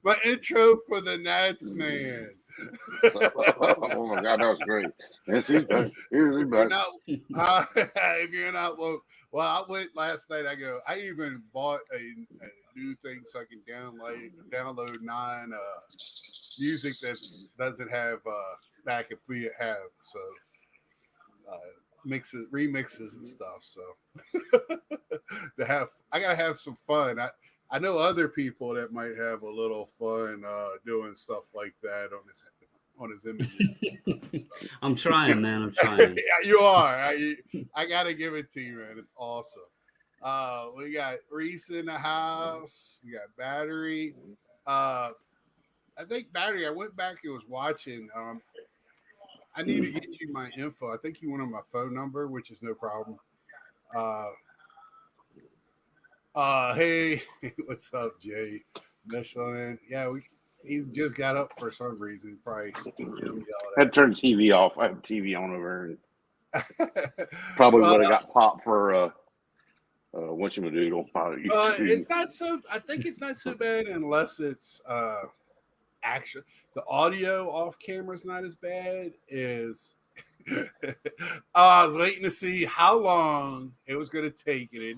My intro for the Nats, man. Oh my God, that was great. Yes, he's back. He's If you're back. not, if you're not woke, well, I went last night. I even bought a new thing so I can download nine music that doesn't have that I could be have. So uh, remixes and stuff. So I gotta have some fun. I know other people that might have a little fun doing stuff like that on his images. So. I'm trying, man. I'm trying. Yeah, you are. I gotta give it to you, man. It's awesome. We got Reese in the house. We got Battery. Uh, I think Battery. I went back and was watching. I need to get you my info. I think you wanted my phone number, which is no problem. Uh, hey, what's up, Jay? Michelin. Yeah, he just got up for some reason. Probably yelled I had at. to turn the TV off. I have TV on over and probably Well, would have got popped for whatchamadoodle. it's not so. I think it's not so bad unless it's action. The audio off camera is not as bad as. I was waiting to see how long it was going to take, and it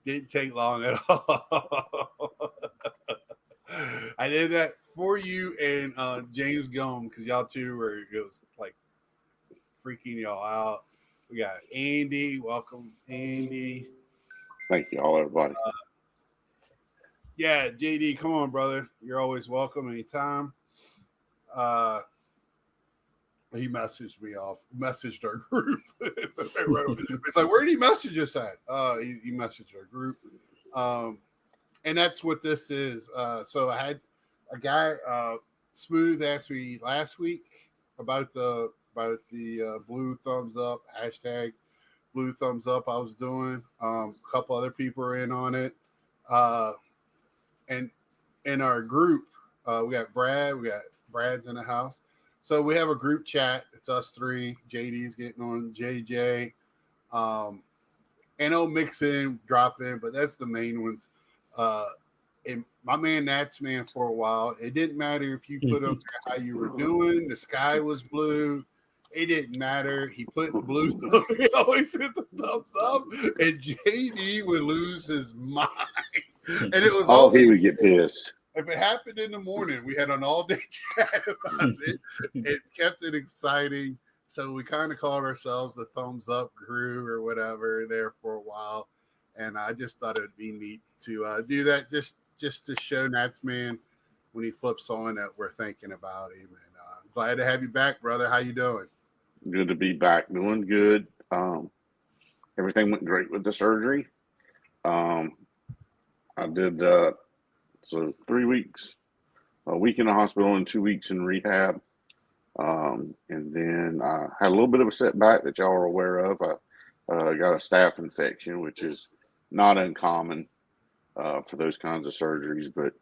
didn't take long at all. I did that for you and James Gum because y'all two were it was like freaking y'all out. We got Andy. Welcome, Andy. Thank you all, everybody. Yeah, JD, come on, brother. You're always welcome anytime. Uh, he messaged our group. It's like, where did he message us at? He messaged our group. And that's what this is. So I had a guy, Smooth, asked me last week about the blue thumbs up hashtag blue thumbs up I was doing. A couple other people are in on it. And in our group, we got Brad's in the house. So we have a group chat. It's us three. JD's getting on JJ. And I'll mix in, drop in, but that's the main ones. And my man Nats man for a while. It didn't matter if you put up how you were doing. The sky was blue. It didn't matter. He put blue. He always hit the thumbs up, and JD would lose his mind. And it was He would get pissed. If it happened in the morning, we had an all-day chat about it. It kept it exciting. So we kind of called ourselves the Thumbs Up Crew or whatever there for a while. And I just thought it would be neat to do that just to show Nats Man when he flips on that we're thinking about him. And glad to have you back, brother. How you doing? Good to be back. Doing good. Everything went great with the surgery. I did so 3 weeks, a week in the hospital and 2 weeks in rehab. And then I had a little bit of a setback that y'all are aware of. I got a staph infection, which is not uncommon for those kinds of surgeries, but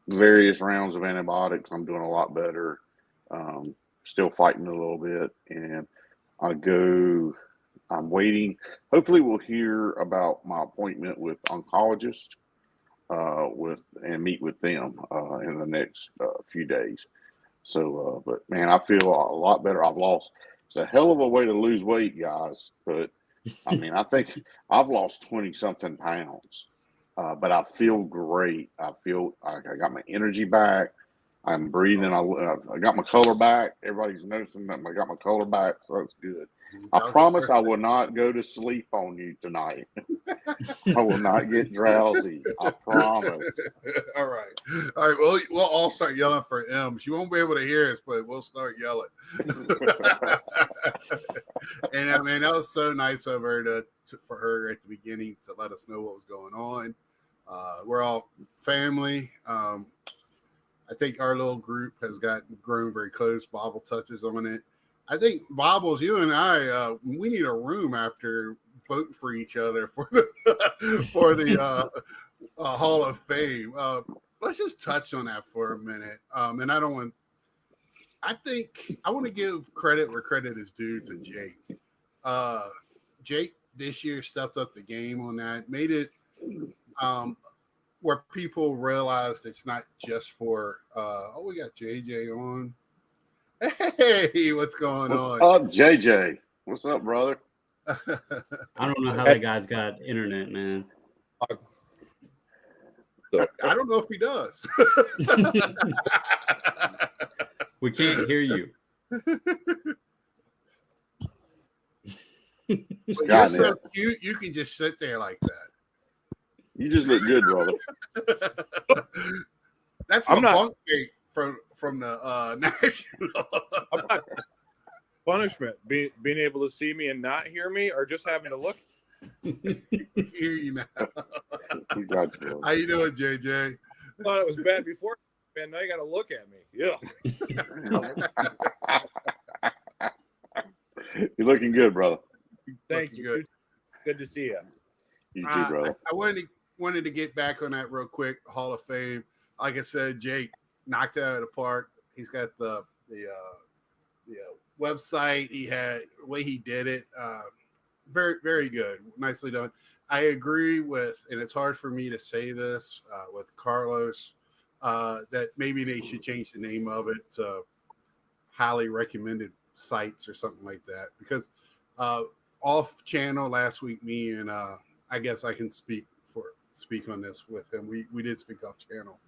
various rounds of antibiotics. I'm doing a lot better. Still fighting a little bit, and I'm waiting. Hopefully we'll hear about my appointment with oncologist and meet with them in the next few days. So, but man, I feel a lot better. It's a hell of a way to lose weight, guys. But I mean, I think I've lost 20 something pounds, but I feel great. I feel I got my energy back. I'm breathing. I got my color back. Everybody's noticing that I got my color back, so that's good. I promise I will not go to sleep on you tonight. I will not get drowsy. I promise. All right. Well, we'll all start yelling for M. She won't be able to hear us, but we'll start yelling. And I mean, that was so nice of her for her at the beginning to let us know what was going on. We're all family. I think our little group has grown very close. Bobble touches on it. I think Bobbles, you and I, we need a room after voting for each other for the Hall of Fame. Let's just touch on that for a minute. And I want to give credit where credit is due to Jake. Jake this year stepped up the game on that, made it where people realized it's not just for. We got JJ on. Hey, what's going What's on? up, JJ? What's up, brother? I don't know how that guy's got internet, man. I don't know if he does. We can't hear you. You're so cute. You can just sit there like that. You just look good, brother. That's my bunk mate from the national. I'm not punishment being able to see me and not hear me, or just having to look. Hear you now. How you doing, JJ? I thought it was bad before, man. Now you got to look at me. Yeah. You're looking good, brother. Thank you. Good to see you. You too, brother. I wanted to get back on that real quick. Hall of Fame. Like I said, Jake knocked it out of the park. He's got the website. He had the way he did it. Very, very good. Nicely done. I agree with, and it's hard for me to say this with Carlos, that maybe they should change the name of it to highly recommended sites or something like that. Because off channel last week, me and I guess I can speak on this with him. We did speak off channel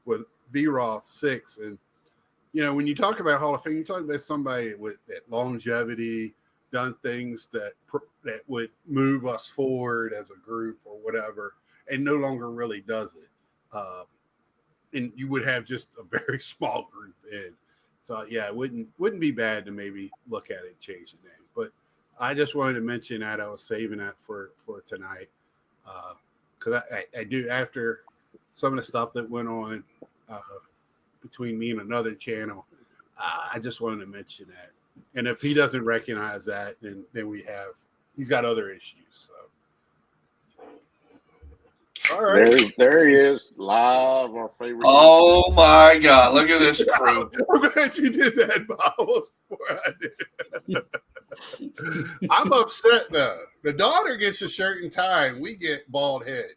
with B-Raw 6, and when you talk about Hall of Fame, you're talking about somebody with that longevity, done things that would move us forward as a group or whatever, and no longer really does it. And you would have just a very small group in. So yeah, it wouldn't be bad to maybe look at it and change the name. But I just wanted to mention that. I was saving that for tonight because I do, after some of the stuff that went on between me and another channel. I just wanted to mention that. And if he doesn't recognize that, then he's got other issues. So, all right, there he is, live, our favorite. Oh my God! Look at this crew. I'm glad you did that, Bob. Before I did. I'm upset though. The daughter gets a shirt and tie, and we get bald head.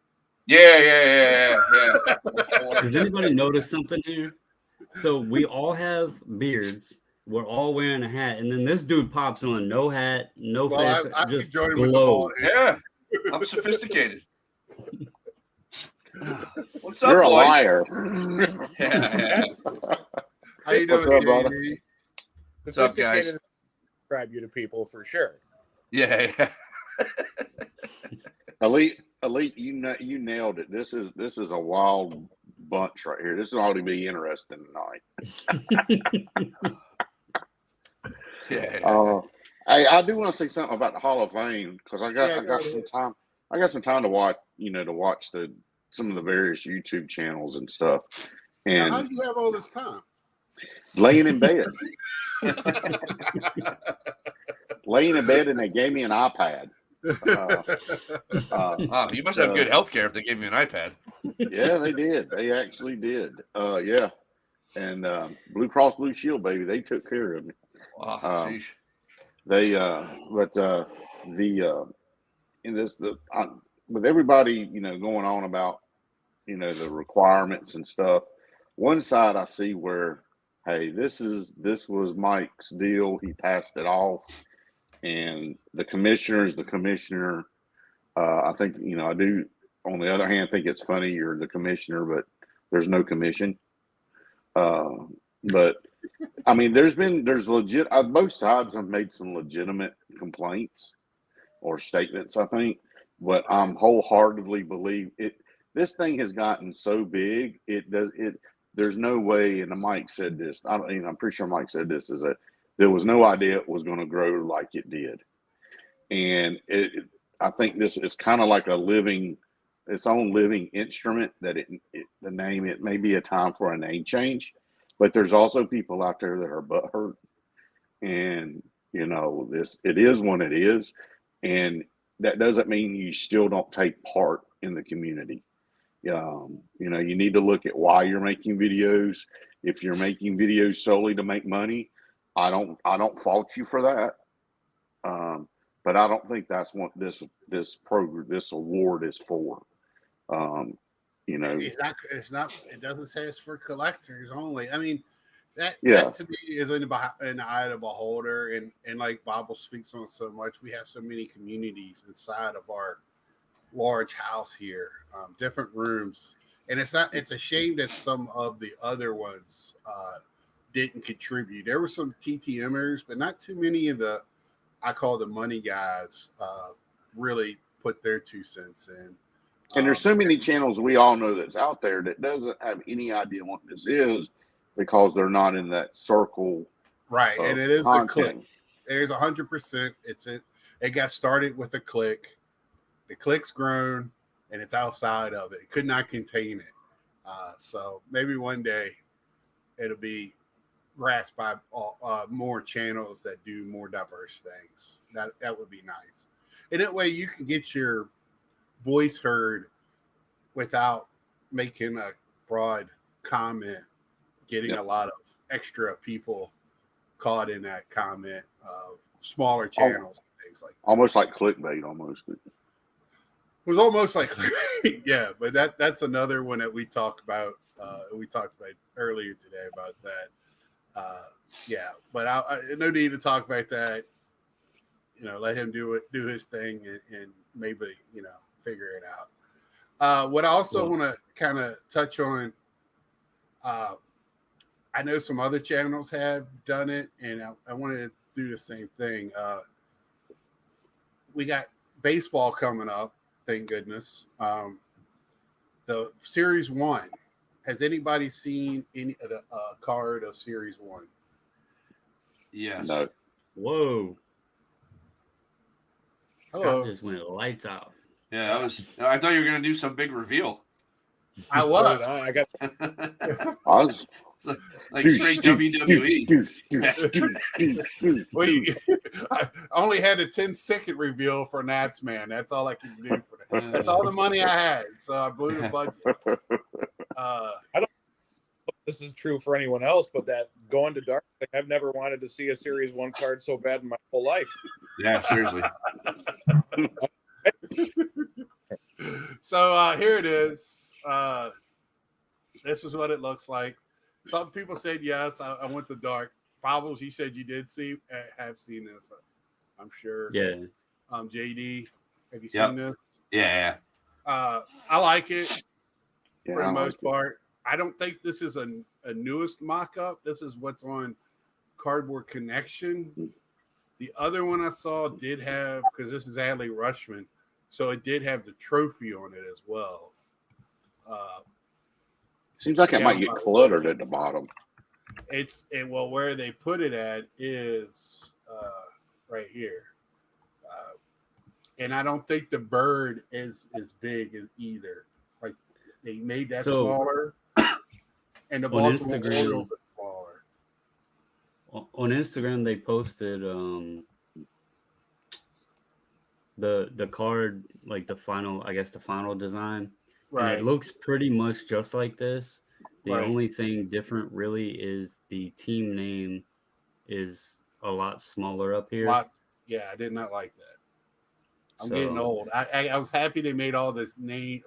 Yeah. Does anybody notice something here? So we all have beards. We're all wearing a hat, and then this dude pops on no hat, no face, just glow. Yeah, I'm sophisticated. What's up, You're boys? a liar. Yeah. How you doing, What's up, brother? What's up, guys? Describe you to people for sure. Yeah. Elite, you nailed it. This is a wild bunch right here. This is ought to be interesting tonight. Yeah. I do want to say something about the Hall of Fame because I got some time. I got some time to watch. To watch some of the various YouTube channels and stuff. And now, how do you have all this time? Laying in bed. Laying in bed, and they gave me an iPad. You must have good health care if they gave you an iPad. Yeah, they did. They actually did. Yeah. And Blue Cross Blue Shield, baby, they took care of me. Wow, with everybody, going on about, the requirements and stuff. One side I see where, hey, this was Mike's deal. He passed it off, and the commissioner is the commissioner. I think, I do. On the other hand, think it's funny you're the commissioner, but there's no commission. But I mean, there's legit. Both sides have made some legitimate complaints or statements, I think. But I'm wholeheartedly believe it. This thing has gotten so big. There's no way. And Mike said this. I'm pretty sure Mike said this, is that there was no idea it was going to grow like it did. And I think this is kind of like its own living instrument. That the name, it may be a time for a name change. But there's also people out there that are butthurt, and it is what it is, and that doesn't mean you still don't take part in the community. You need to look at why you're making videos. If you're making videos solely to make money, I don't fault you for that. but I don't think that's what this award is for. You know, It's not. It doesn't say it's for collectors only. I mean, that to me is in the eye of the beholder, and like Bible speaks on so much. We have so many communities inside of our large house here, different rooms, and it's a shame that some of the other ones didn't contribute. There were some TTMers, but not too many of the I call the money guys really put their 2 cents in. And there's so many channels we all know that's out there that doesn't have any idea what this is because they're not in that circle. Right, and it is content. a click. There's 100%. It got started with a click. The click's grown, and it's outside of it. It could not contain it. So maybe one day it'll be grasped by more channels that do more diverse things. That would be nice. And that way you can get your voice heard without making a broad comment, getting a lot of extra people caught in that comment of smaller channels and things like that. Almost like clickbait, almost. It was almost like yeah, but that's another one that we talked about. We talked about earlier today about that. Yeah, but I no need to talk about that. Let him do his thing, and maybe figure it out. What I also want to kind of touch on, I know some other channels have done it, and I wanted to do the same thing. We got baseball coming up, thank goodness. The Series 1. Has anybody seen any of the card of Series 1? Yes. No. Whoa. Hello. Scott just went lights out. Yeah, I thought you were gonna do some big reveal. I was. I got I was like straight WWE. I only had a 10-second reveal for Nats Man. That's all I could do for that. That's all the money I had, so I blew the budget. I don't know if this is true for anyone else, but that going to dark, I've never wanted to see a Series 1 card so bad in my whole life. Yeah, seriously. So here it is. This is what it looks like. Some people said yes. I went to dark. Bobbles, you said you did have seen this. I'm sure. Yeah. JD, have you seen this? Yeah. I like it for the I most liked it. part. I don't think this is a newest mock-up. This is what's on Cardboard Connection. The other one I saw did have, because this is Adley Rushman, so it did have the trophy on it as well. Seems like it might get cluttered at the bottom. Well, where they put it at is right here. And I don't think the bird is as big as either. Like they made that smaller, and the Baltimore Orioles are smaller. On Instagram, they posted the card, like the final design. Right. And it looks pretty much just like this. The Right. only thing different really is the team name is a lot smaller up here. Yeah, I did not like that. I'm getting old. I was happy they made all the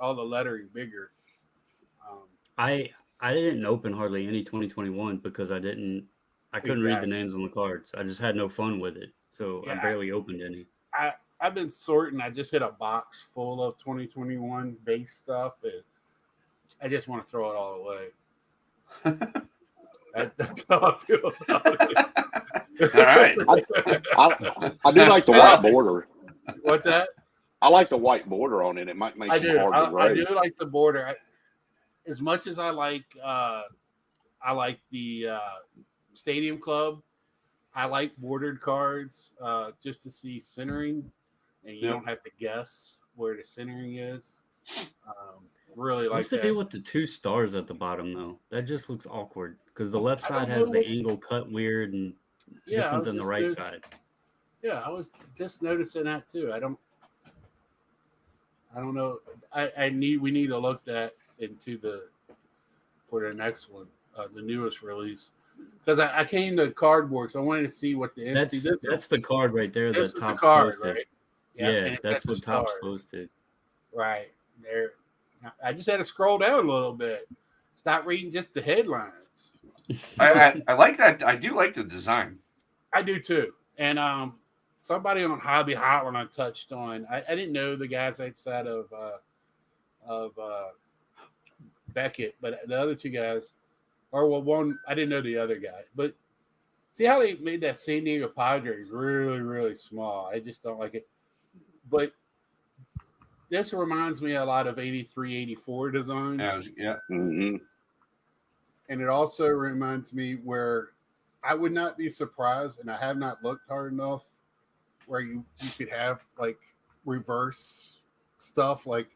lettering bigger. I didn't open hardly any 2021 because I couldn't read the names on the cards. I just had no fun with it, so I barely opened any. I've been sorting. I just hit a box full of 2021 base stuff, and I just want to throw it all away. That's how I feel about it. All right. I do like the white border. What's that? I like the white border on it. It might make it hard to grade. I do like the border. As much as I like the Stadium Club, I like bordered cards just to see centering, and you don't have to guess where the centering is. Really like What's the deal with the 2 stars at the bottom, though? That just looks awkward because the left side has the angle cut weird and different than the right side. Yeah, I was just noticing that too. I don't know. We need to look that into for the next one, the newest release. because I came to cardboard, so I wanted to see what the That's the card right there. This That is the Topps card, posted. right? Yeah, and it that's got what the Topps stars. posted. Right there. I just had to scroll down a little bit. Stop reading just the headlines. I like that. I do like the design. I do too. And somebody on Hobby Hotline I touched on. I didn't know the guys outside of Beckett, but the other two guys, or well, one I didn't know the other guy. But see how they made that San Diego Padres really, really small. I just don't like it. But this reminds me a lot of 83, 84 design. Yeah. Mm-hmm. And it also reminds me where I would not be surprised, and I have not looked hard enough, where you could have like reverse stuff like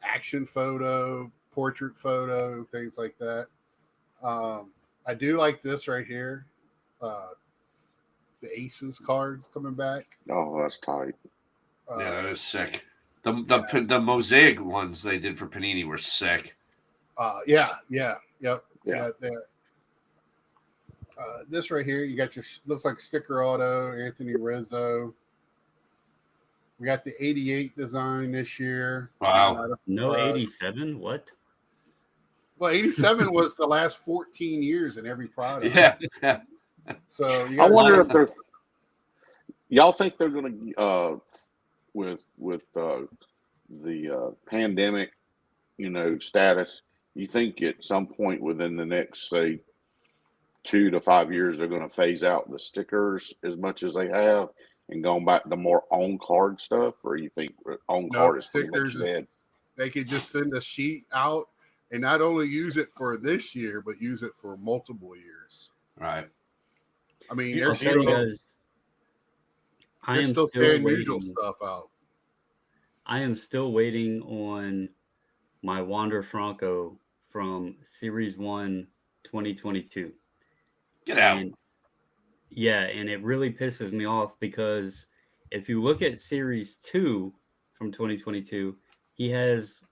action photo, portrait photo, things like that. I do like this right here. The Aces cards coming back. Oh, that's tight. Yeah, that is sick. The mosaic ones they did for Panini were sick. Yep. Yeah. This right here, you got your looks like sticker auto, Anthony Rizzo. We got the 88 design this year. Wow. No 87? What? Well, 87 was the last 14 years in every product. Yeah. So I wonder if they're. Y'all think they're going to with the pandemic, status? You think at some point within the next, say, 2 to 5 years, they're going to phase out the stickers as much as they have and going back to more on card stuff, or you think on card is pretty much dead? They could just send a sheet out and not only use it for this year, but use it for multiple years. Right. I mean, I'll tell you guys, I am still unusual waiting. stuff out. I am still waiting on my Wander Franco from Series 1 2022. Get out. And it really pisses me off because if you look at Series 2 from 2022, he has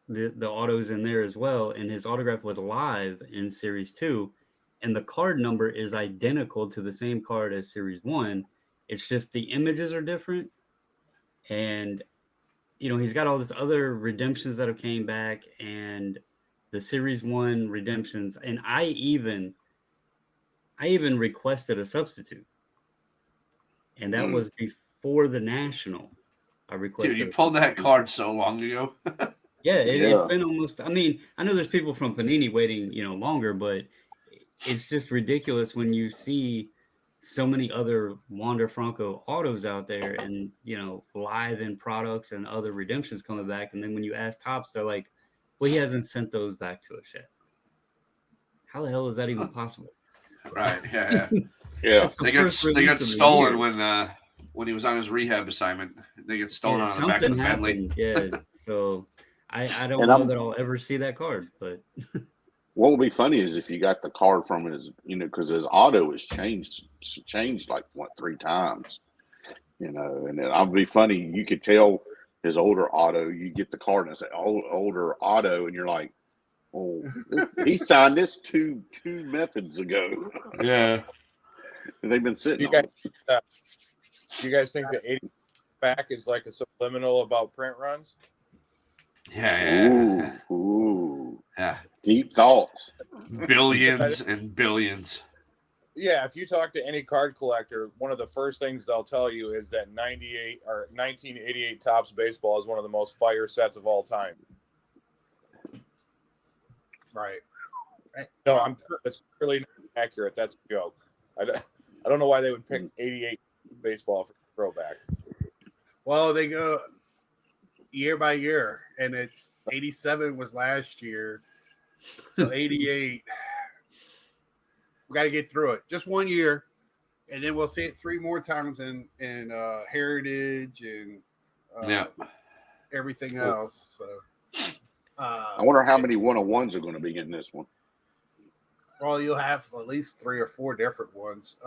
the autos in there as well, and his autograph was live in Series 2, and the card number is identical to the same card as Series 1. It's just the images are different, and he's got all this other redemptions that have came back, and the Series 1 redemptions, and I even requested a substitute, and that was before the National. I requested. Dude, you pulled that card so long ago. It's been almost. I mean, I know there's people from Panini waiting, longer, but it's just ridiculous when you see so many other Wander Franco autos out there, and live in products and other redemptions coming back, and then when you ask Topps, they're like, "Well, he hasn't sent those back to us yet." How the hell is that even possible? Right. Yeah. Yeah. They got stolen when he was on his rehab assignment. They get stolen on the back of the Bentley. Yeah. So I don't know that I'll ever see that card, but what would be funny is if you got the card from his, because his auto is changed like 3 times, and then I'd be funny. You could tell his older auto. You get the card and it's an older auto, and you're like, oh, he signed this two methods ago. Yeah, and they've been sitting. You guys think the 80 back is like a subliminal about print runs? Yeah. Ooh. Yeah. Deep thoughts. Billions and billions. Yeah, if you talk to any card collector, one of the first things they'll tell you is that 1988 Topps baseball is one of the most fire sets of all time. Right. No, that's really not accurate. That's a joke. I don't know why they would pick 88 baseball for throwback. Well, they go year by year, and it's 87 was last year, so 88. We got to get through it. Just 1 year, and then we'll see it 3 more times in Heritage and everything else. So, I wonder how many 101s are going to be in this one. Well, you'll have at least 3 or 4 different ones.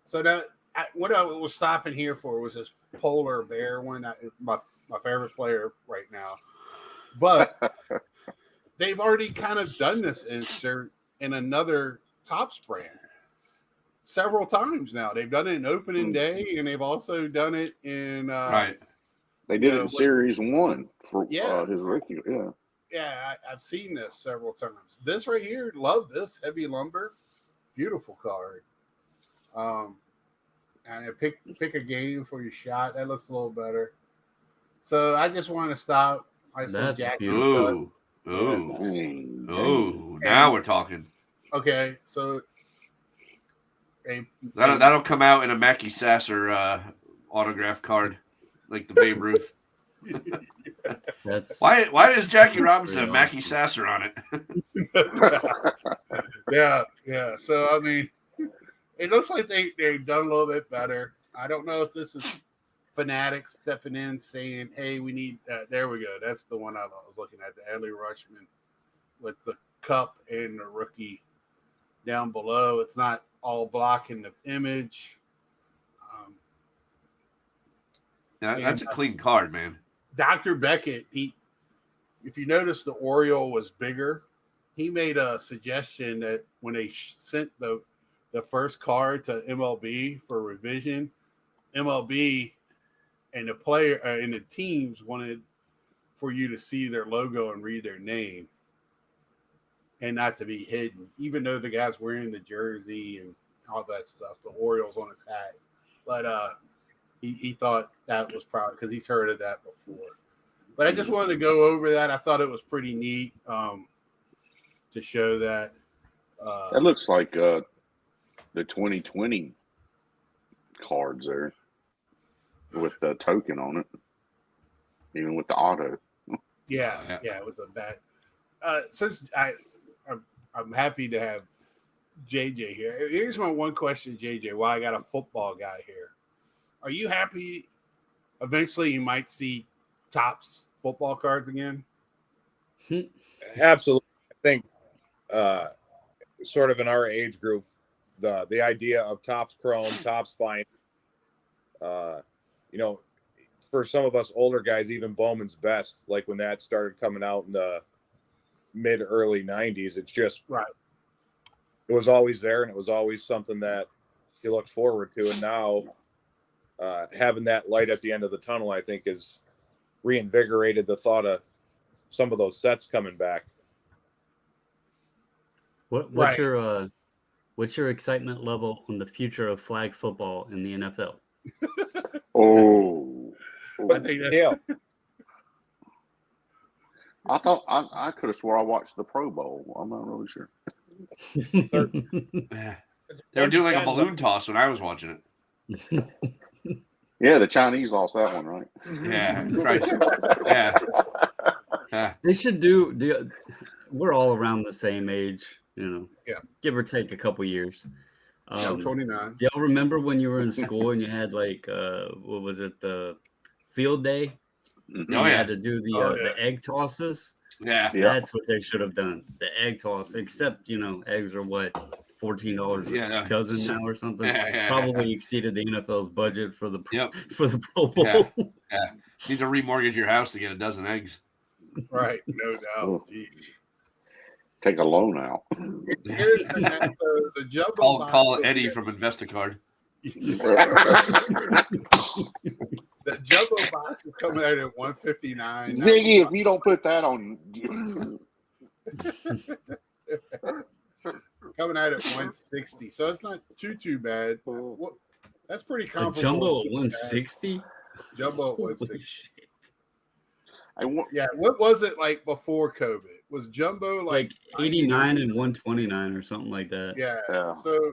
So that what I was stopping here for was this polar bear one. My favorite player right now, but they've already kind of done this insert in another Topps brand. several times now. They've done it in opening day, and they've also done it in Right. They did it in Series 1 for his rookie. Yeah. Yeah, I've seen this several times. This right here, love this heavy lumber, beautiful card. And pick a game for your shot. That looks a little better. So I just want to stop. I said That's Jackie. Ooh. Now we're talking. Okay, so that'll come out in a Mackie Sasser autograph card, like the Babe Ruth. That's Why does Jackie Robinson have Mackie Sasser on it? yeah. So I mean, it looks like they've done a little bit better. I don't know if this is Fanatics stepping in saying, "Hey, we need." There we go. That's the one I was looking at, the Adley Rushman with the cup and the rookie down below. It's not all blocking the image. That's a clean card, man. Dr. Beckett, if you notice, the Oriole was bigger. He made a suggestion that when they sent the first card to MLB for revision, MLB and the player and the teams wanted for you to see their logo and read their name and not to be hidden, even though the guy's wearing the jersey and all that stuff, the Orioles on his hat. But he thought that was probably because he's heard of that before. But I just wanted to go over that. I thought it was pretty neat to show that. That looks like the 2020 cards there with the token on it, even with the auto. Yeah, with the bat. Since I'm happy to have JJ here. Here's my one question, JJ. Why I got a football guy here? Are you happy? Eventually, you might see Topps football cards again. Absolutely. I think, sort of in our age group, the idea of Topps Chrome, Topps Fine, for some of us older guys, even Bowman's Best, like when that started coming out in the mid early 90s, it's just right. It was always there, and it was always something that you looked forward to. And now, having that light at the end of the tunnel, I think, is reinvigorated the thought of some of those sets coming back. What's your excitement level on the future of flag football in the NFL? I thought I could have swore I watched the Pro Bowl. I'm not really sure. They were doing like a balloon toss when I was watching it. Yeah, the Chinese lost that one, right? Yeah, right. Yeah. They should do. We're all around the same age, give or take a couple years. I'm 29. Do y'all remember when you were in school and you had like what was it, the field day? Mm-hmm. You had to do the egg tosses. Yeah, that's what they should have done. The egg toss, except eggs are what, $14 a dozen now or something. Probably exceeded the NFL's budget for the Pro Bowl. Yeah. Need to remortgage your house to get a dozen eggs. Right, no doubt. Take a loan out. Here's the jumbo call Eddie from Investicard. The jumbo box is coming out at $159. Ziggy, if you don't put that on, coming out at $160, so it's not too bad. That's pretty comparable. A jumbo at $160. Jumbo at $160. What was it like before COVID? Was jumbo like 89 and 129 or something like that? Yeah. So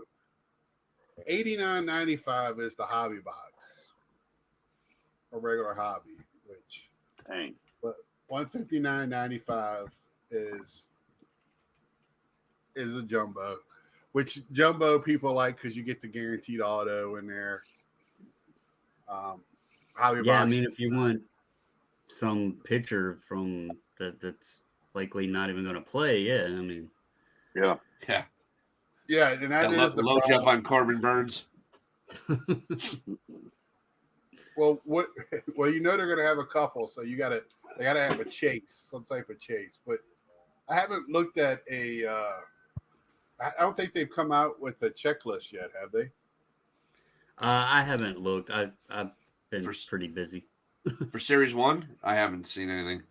$89.95 is the hobby box, a regular hobby, but $159.95 is a jumbo, which jumbo people like because you get the guaranteed auto in there. Hobby box. I mean, if you want some pitcher from that's likely not even going to play, I mean, and that is the low jump on Corbin Burns. Well, they're going to have a couple, so they got to have a chase, some type of chase. But I haven't looked at I don't think they've come out with the checklist yet, have they? I haven't looked. I've been For- pretty busy. For Series 1, I haven't seen anything.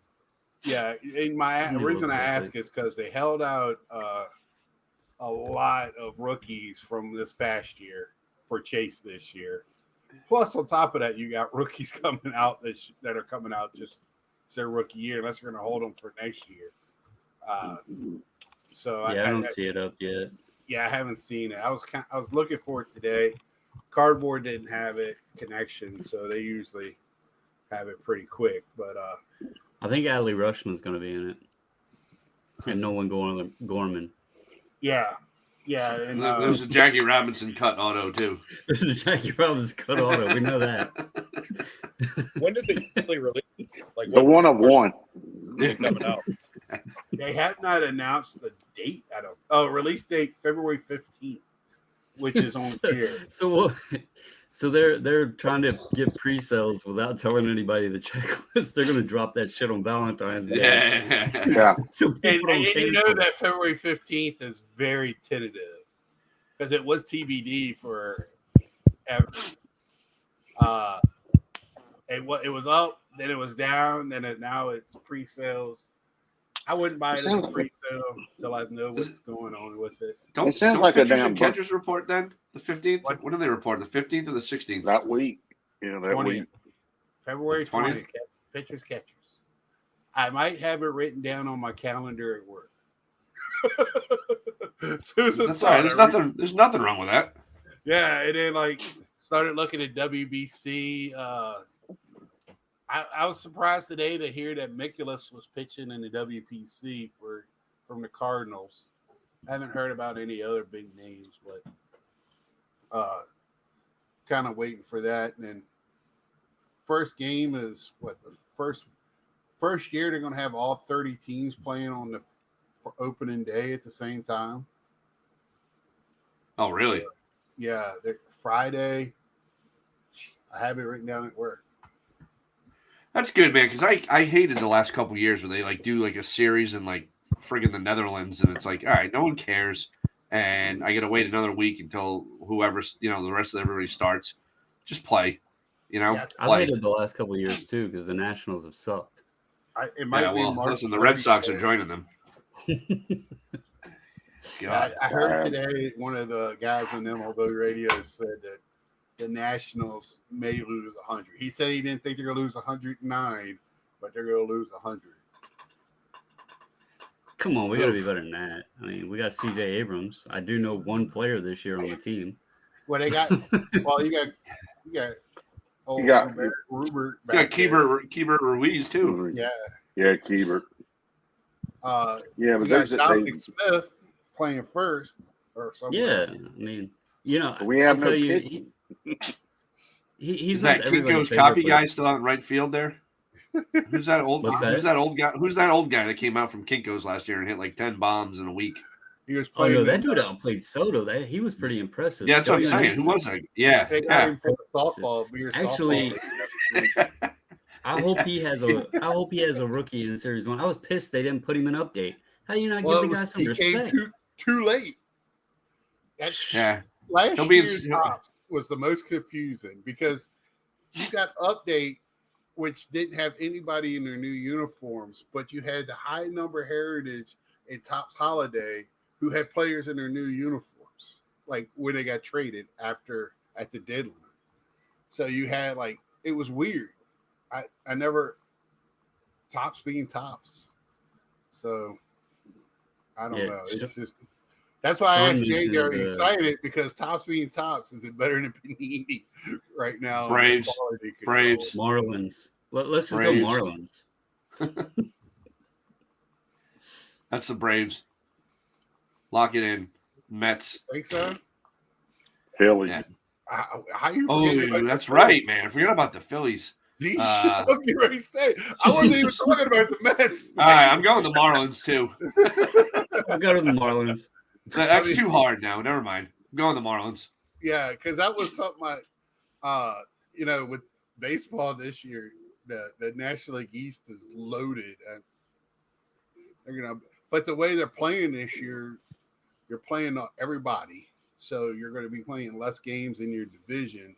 Yeah, and my Let me reason look I real ask quick. is because they held out a lot of rookies from this past year for Chase this year. Plus, on top of that, you got rookies coming out that are coming out just their rookie year, unless you're going to hold them for next year. So Yeah, I don't see it up yet. Yeah, I haven't seen it. I was looking for it today. Cardboard didn't have it connection, so they usually have it pretty quick. But I think Adley Rushman's going to be in it, and Nolan Gorman. yeah, and There's a Jackie Robinson cut auto too. There's a Jackie Robinson cut auto. We know that. When does it usually release? Like The one of one. coming out? they have not announced the date. Release date February 15th, which is on here. So they're trying to get pre-sales without telling anybody the checklist. They're going to drop that shit on Valentine's Day. Yeah. Yeah. So And, people don't and you know cancel. that February 15th is very tentative because it was TBD for ever. It was up, then it was down, now it's pre-sales. I wouldn't buy it as a pre-sale until I know what's going on with it. It sounds like a pitchers damn and book. catchers report then the 15th. What? When do they report? The 15th or the 16th? That week. Yeah, that 20th. week. February 20th? 20th. Pitchers, catchers. I might have it written down on my calendar at work. Susan That's saw all right. it. There's nothing wrong with that. Yeah, and then started looking at WBC. I was surprised today to hear that Mikolas was pitching in the WPC from the Cardinals. I haven't heard about any other big names, but kind of waiting for that. And then first game is the first year they're going to have all 30 teams playing on for opening day at the same time. Oh, really? Yeah, Friday. I have it written down at work. That's good, man. Because I hated the last couple years where they do a series in friggin' the Netherlands, and it's all right, no one cares, and I got to wait another week until whoever the rest of everybody starts. Just play, Yeah, I hated the last couple of years too because the Nationals have sucked. It might be March. Listen, the Red Sox are joining them. God. I heard today one of the guys on MLB radio said that the Nationals may lose 100. He said he didn't think they're going to lose 109, but they're going to lose 100. Come on, we got to be better than that. I mean, we got C.J. Abrams. I do know one player this year on the team. Well, they got. Well, you got. You got Rupert. You got Keibert Ruiz too. Yeah. Yeah, Keibert. Yeah, but You there's got Dominic Smith playing first or something. Yeah, I mean, we have I'll tell no you, pitch. he's Is that not everybody's Kinko's favorite copy player. guy still out in right field there? Who's that old? What's that? Who's that old guy? Who's that old guy that came out from Kinko's last year and hit 10 bombs in a week? He was Oh playing. no, that dude outplayed Soto. He was pretty impressive. Yeah, that's what I'm Joey saying. Who was Unitas. that? Yeah, They got yeah. him for the softball. Actually, I hope he has a rookie in Series 1. I was pissed they didn't put him in update. How do you not give the guy some he came respect? too late. That's Yeah. last He'll be in- year's Tops was the most confusing because you got update, which didn't have anybody in their new uniforms, but you had the high number heritage and Tops Holiday who had players in their new uniforms, like when they got traded at the deadline. So you had it was weird. I never Tops being Tops. So I don't know. It's just that's why I asked Jay, are you excited? Because Tops being Tops, is it better than Panini right now? Braves. Marlins. Let's just Braves. go Marlins. That's the Braves. Lock it in. Mets. Think so? Phillies. Yeah. How you? Oh, that's right, man. I forgot about the Phillies. Geez, I was getting ready to say. I wasn't even talking about the Mets. All right, I'm going the Marlins too. I'll go to the Marlins. That's too hard now. Never mind. I'm going the Marlins. Yeah, because that was something with baseball this year, the National League East is loaded, and they're but the way they're playing this year, you're playing everybody, so you're going to be playing less games in your division,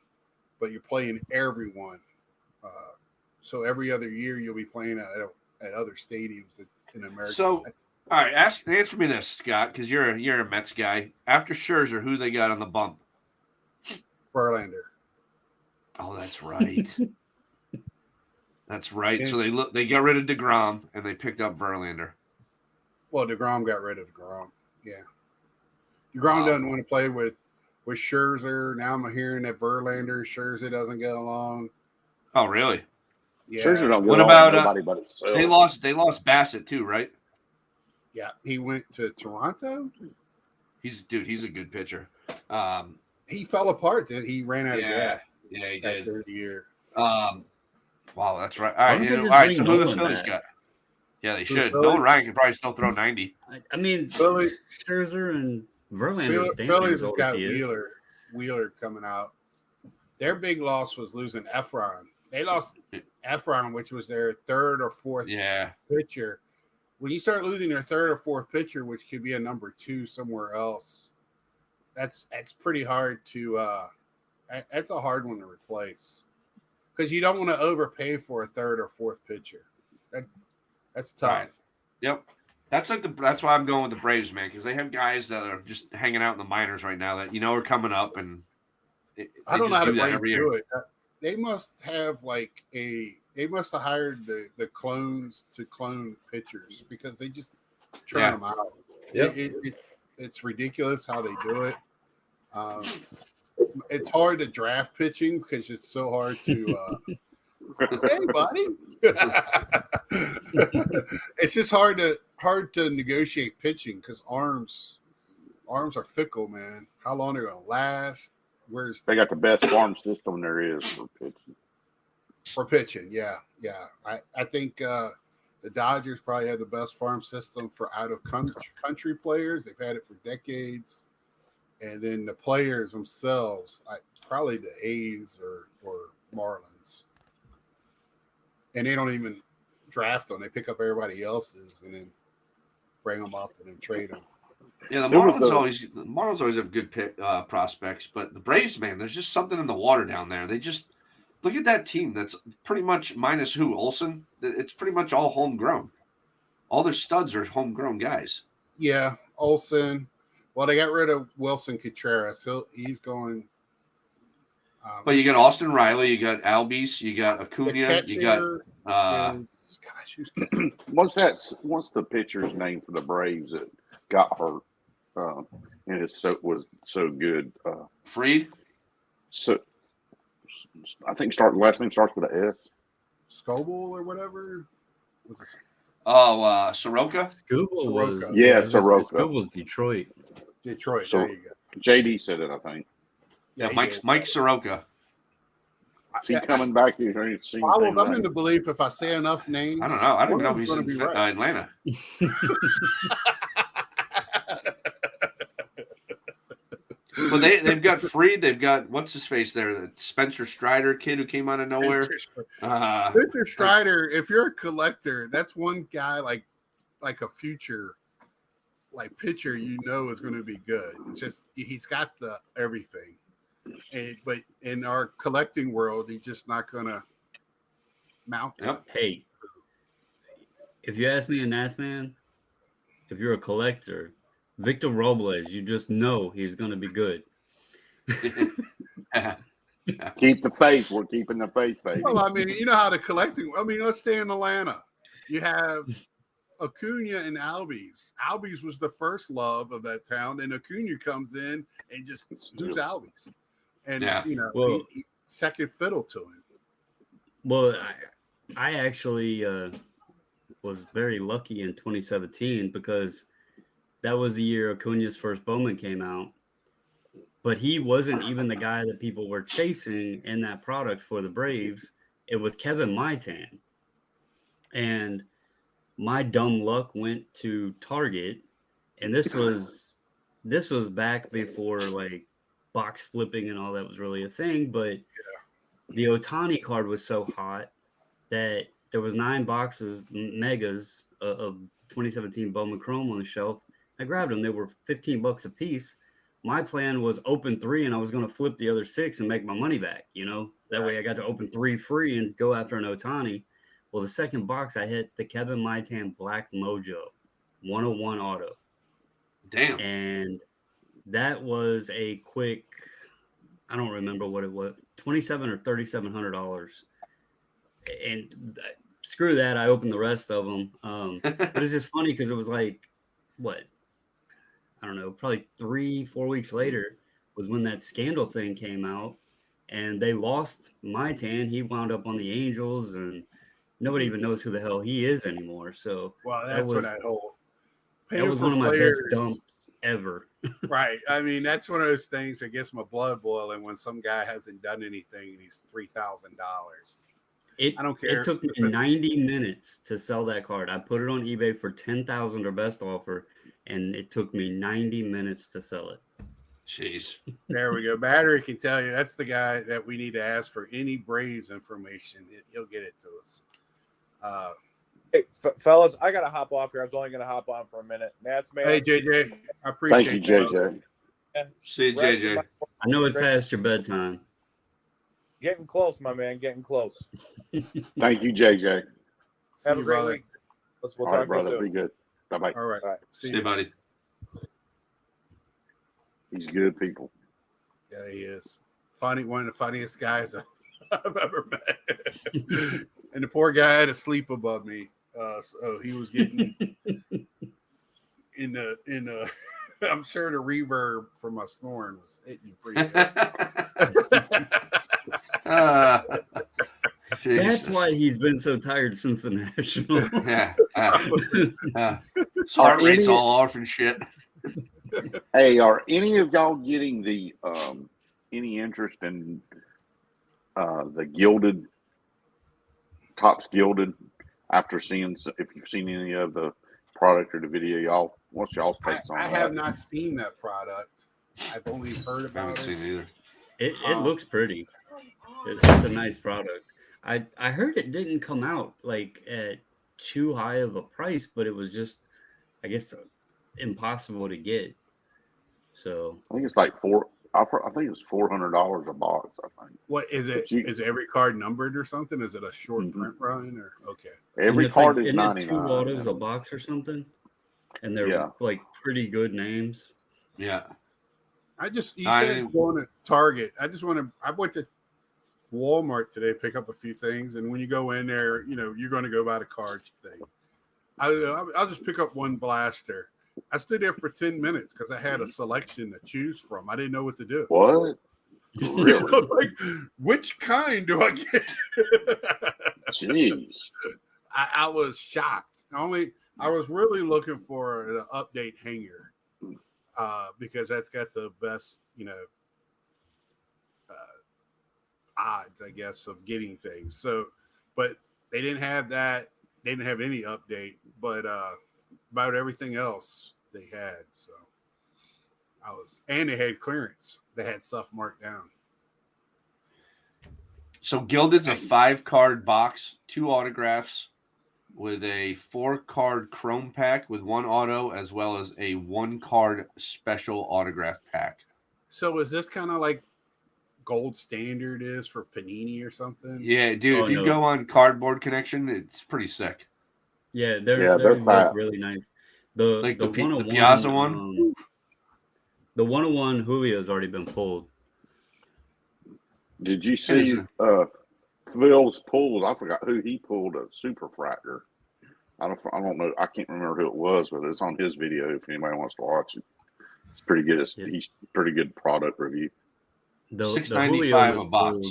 but you're playing everyone. So every other year you'll be playing at other stadiums in America. So, all right, answer me this, Scott, because you're a Mets guy. After Scherzer, who they got on the bump? Verlander. Oh, that's right. That's right. And- So they got rid of DeGrom and they picked up Verlander. Well, DeGrom got rid of DeGrom. Yeah, DeGrom doesn't want to play with Scherzer. Now I'm hearing that Scherzer doesn't get along. Oh, really? Yeah. Scherzer don't What get about, along with nobody but himself. They lost Bassett too, right? Yeah, he went to Toronto. He's a good pitcher. He fell apart. He ran out of Yeah, gas. yeah, he did. After the year. Wow, that's right. All Why right, don't they all just right. bring So who the Nolan Phillies back? got? Yeah, they Who, should. Phillies? Nolan Ryan could probably still throw 90. I mean, Philly- Scherzer and Verlander. Phillies has old got as he is. Wheeler coming out. Their big loss was losing Efron. They lost Efron, which was their third or fourth Yeah, pitcher. When you start losing your third or fourth pitcher, which could be a number 2 somewhere else, that's pretty hard to. That's a hard one to replace because you don't want to overpay for a third or fourth pitcher. That's tough. Right. Yep. That's why I'm going with the Braves, man, because they have guys that are just hanging out in the minors right now that are coming up, and I don't know how to that do it. They must have they must have hired the clones to clone pitchers because they just turn them out. Yep. It's ridiculous how they do it. It's hard to draft pitching because it's so hard to. Hey, buddy. It's just hard to negotiate pitching because arms are fickle, man. How long they're gonna last? They got the best farm system there is for pitching. Yeah. I think the Dodgers probably have the best farm system for out of country players. They've had it for decades, and then the players themselves, probably the A's or Marlins, and they don't even draft them. They pick up everybody else's and then bring them up and then trade them. Yeah, the Marlins always have good prospects, but the Braves, man, there's just something in the water down there. They just look at that team. That's pretty much minus who Olsen. It's pretty much all homegrown. All their studs are homegrown guys. Yeah, Olsen. Well, they got rid of Wilson Contreras. He's going. But you got Austin Riley, you got Albies, you got Acuna, you got. Who's What's the pitcher's name for the Braves that got hurt? And was so good. Fried. So I think last name starts with an S. Scoble or whatever. Soroka. Scoble was Soroka. Scoble's Detroit. Detroit. So, there you go. JD said it, I think. Yeah, he Mike did. Mike Soroka. Is he coming back here? I'm in the belief if I say enough names. I don't know. I don't one know of if them's he's in gonna be right. Atlanta. Well, they've got Fried. They've got what's his face there, the Spencer Strider kid who came out of nowhere. Spencer Strider. If you're a collector, that's one guy like a future pitcher is going to be good. It's just he's got the everything, but in our collecting world, he's just not going to mount it. Hey, if you ask me a Nats man, if you're a collector, Victor Robles, you just know he's going to be good. Keep the faith. We're keeping the faith, baby. Well, I mean, you know how the collecting. I mean, let's stay in Atlanta. You have Acuna and Albies. Albies was the first love of that town, and Acuna comes in and just who's Albies, and he second fiddle to him. Well, I actually was very lucky in 2017 because that was the year Acuna's first Bowman came out. But he wasn't even the guy that people were chasing in that product for the Braves. It was Kevin Maitan. And my dumb luck went to Target. And this was back before like box flipping and all that was really a thing. But the Ohtani card was so hot that there was 9 boxes, megas of 2017 Bowman Chrome on the shelf. I grabbed them. They were $15 a piece. My plan was open 3, and I was going to flip the other 6 and make my money back. That way I got to open 3 free and go after an Ohtani. Well, the second box I hit the Kevin Maitan Black Mojo 101 auto. Damn. And that was a quick, I don't remember what it was, $2,700 or $3,700. And screw that, I opened the rest of them. But it's just funny because it was like, what? I don't know, probably 3-4 weeks later was when that scandal thing came out, and they lost Maitan. He wound up on the Angels, and nobody even knows who the hell he is anymore. So Well, that's what that whole that was one of my best dumps ever. Right. I mean, that's one of those things that gets my blood boiling when some guy hasn't done anything and he's $3,000. I don't care. It took me 90 minutes to sell that card. I put it on eBay for $10,000 or best offer, and it took me 90 minutes to sell it. Jeez. There we go. Battery can tell you that's the guy that we need to ask for any Braves information. He'll get it to us. Hey, fellas, I gotta hop off here. I was only gonna hop on for a minute. Nats, man. Hey, JJ, I appreciate Thank you, JJ. See you, JJ. I know it's past your bedtime. Getting close, my man. Getting close. Thank you, JJ. Have a great brother. week. We'll All talk right, to you brother. soon. Be good. Bye-bye. All right. All right. See See you, buddy. He's good people. Yeah, he is. One of the funniest guys I've ever met. And the poor guy had to sleep above me. So he was getting in the I'm sure the reverb from my snoring was hitting pretty good. That's why he's been so tired since the Nationals. His heart rate's all off and shit. Hey, are any of y'all getting the any interest in the gilded Topps Gilded after seeing, if you've seen any of the product or the video? Y'all, what's y'all's takes on I that? have not seen that product. I've only heard I haven't about seen it. it either. It looks pretty. It's a nice product. I heard it didn't come out like at too high of a price, but it was just, I guess, impossible to get. So I think it's like I think it's $400 a box. I think. What is it? Is every card numbered or something? Is it a short print run or okay? Every card is isn't it 99. 2 autos a box or something, and they're like pretty good names. Yeah. You said going to Target. I went to Walmart today to pick up a few things, and when you go in there, you're going to go buy the card thing. I'll just pick up one blaster. I stood there for 10 minutes because I had a selection to choose from. I didn't know what to do. What? Really? I was like, which kind do I get? Jeez. I was shocked. I was really looking for the update hanger because that's got the best, odds, I guess, of getting things. So, but they didn't have that. They didn't have any update, but about everything else they had. So and they had clearance. They had stuff marked down. So Gilded's a 5-card box, 2 autographs with a 4-card chrome pack with 1 auto, as well as a 1-card special autograph pack. So is this kind of like gold standard is for Panini or something? Yeah, dude. If you go on Cardboard Connection, it's pretty sick. Yeah, they look really nice. The Piazza one. The 101 Julio's already been pulled. Did you see Phil's pulls? I forgot who he pulled a super fractor. I don't know. I can't remember who it was, but it's on his video if anybody wants to watch it. It's pretty good. He's pretty good product review. $6.95 a box.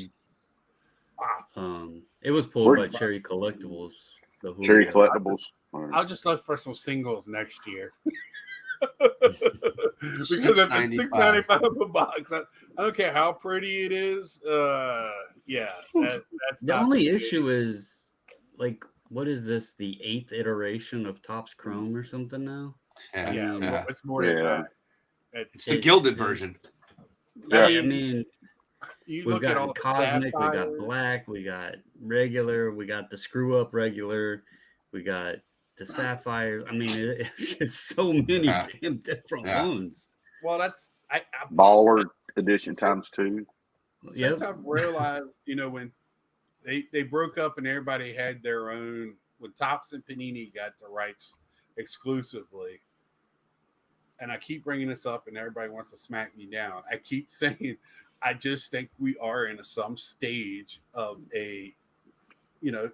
It was pulled by Cherry Collectibles. Cherry Collectibles. I'll just look for some singles next year. Because if it's $6.95 a box, I don't care how pretty it is. That's the only issue is, like, what is this? The 8th iteration of Topps Chrome or something now? Yeah. It's more than that. It's the gilded version. Yeah, I mean, we've got all cosmic, we got black, we got regular, we got the screw up regular, we got the sapphire. I mean, it's just so many Yeah. damn different Yeah. ones. Well, that's Baller edition times 2. Since I've realized, when they broke up and everybody had their own, when Topps and Panini got the rights exclusively, and I keep bringing this up and everybody wants to smack me down. I keep saying, I just think we are in some stage of a,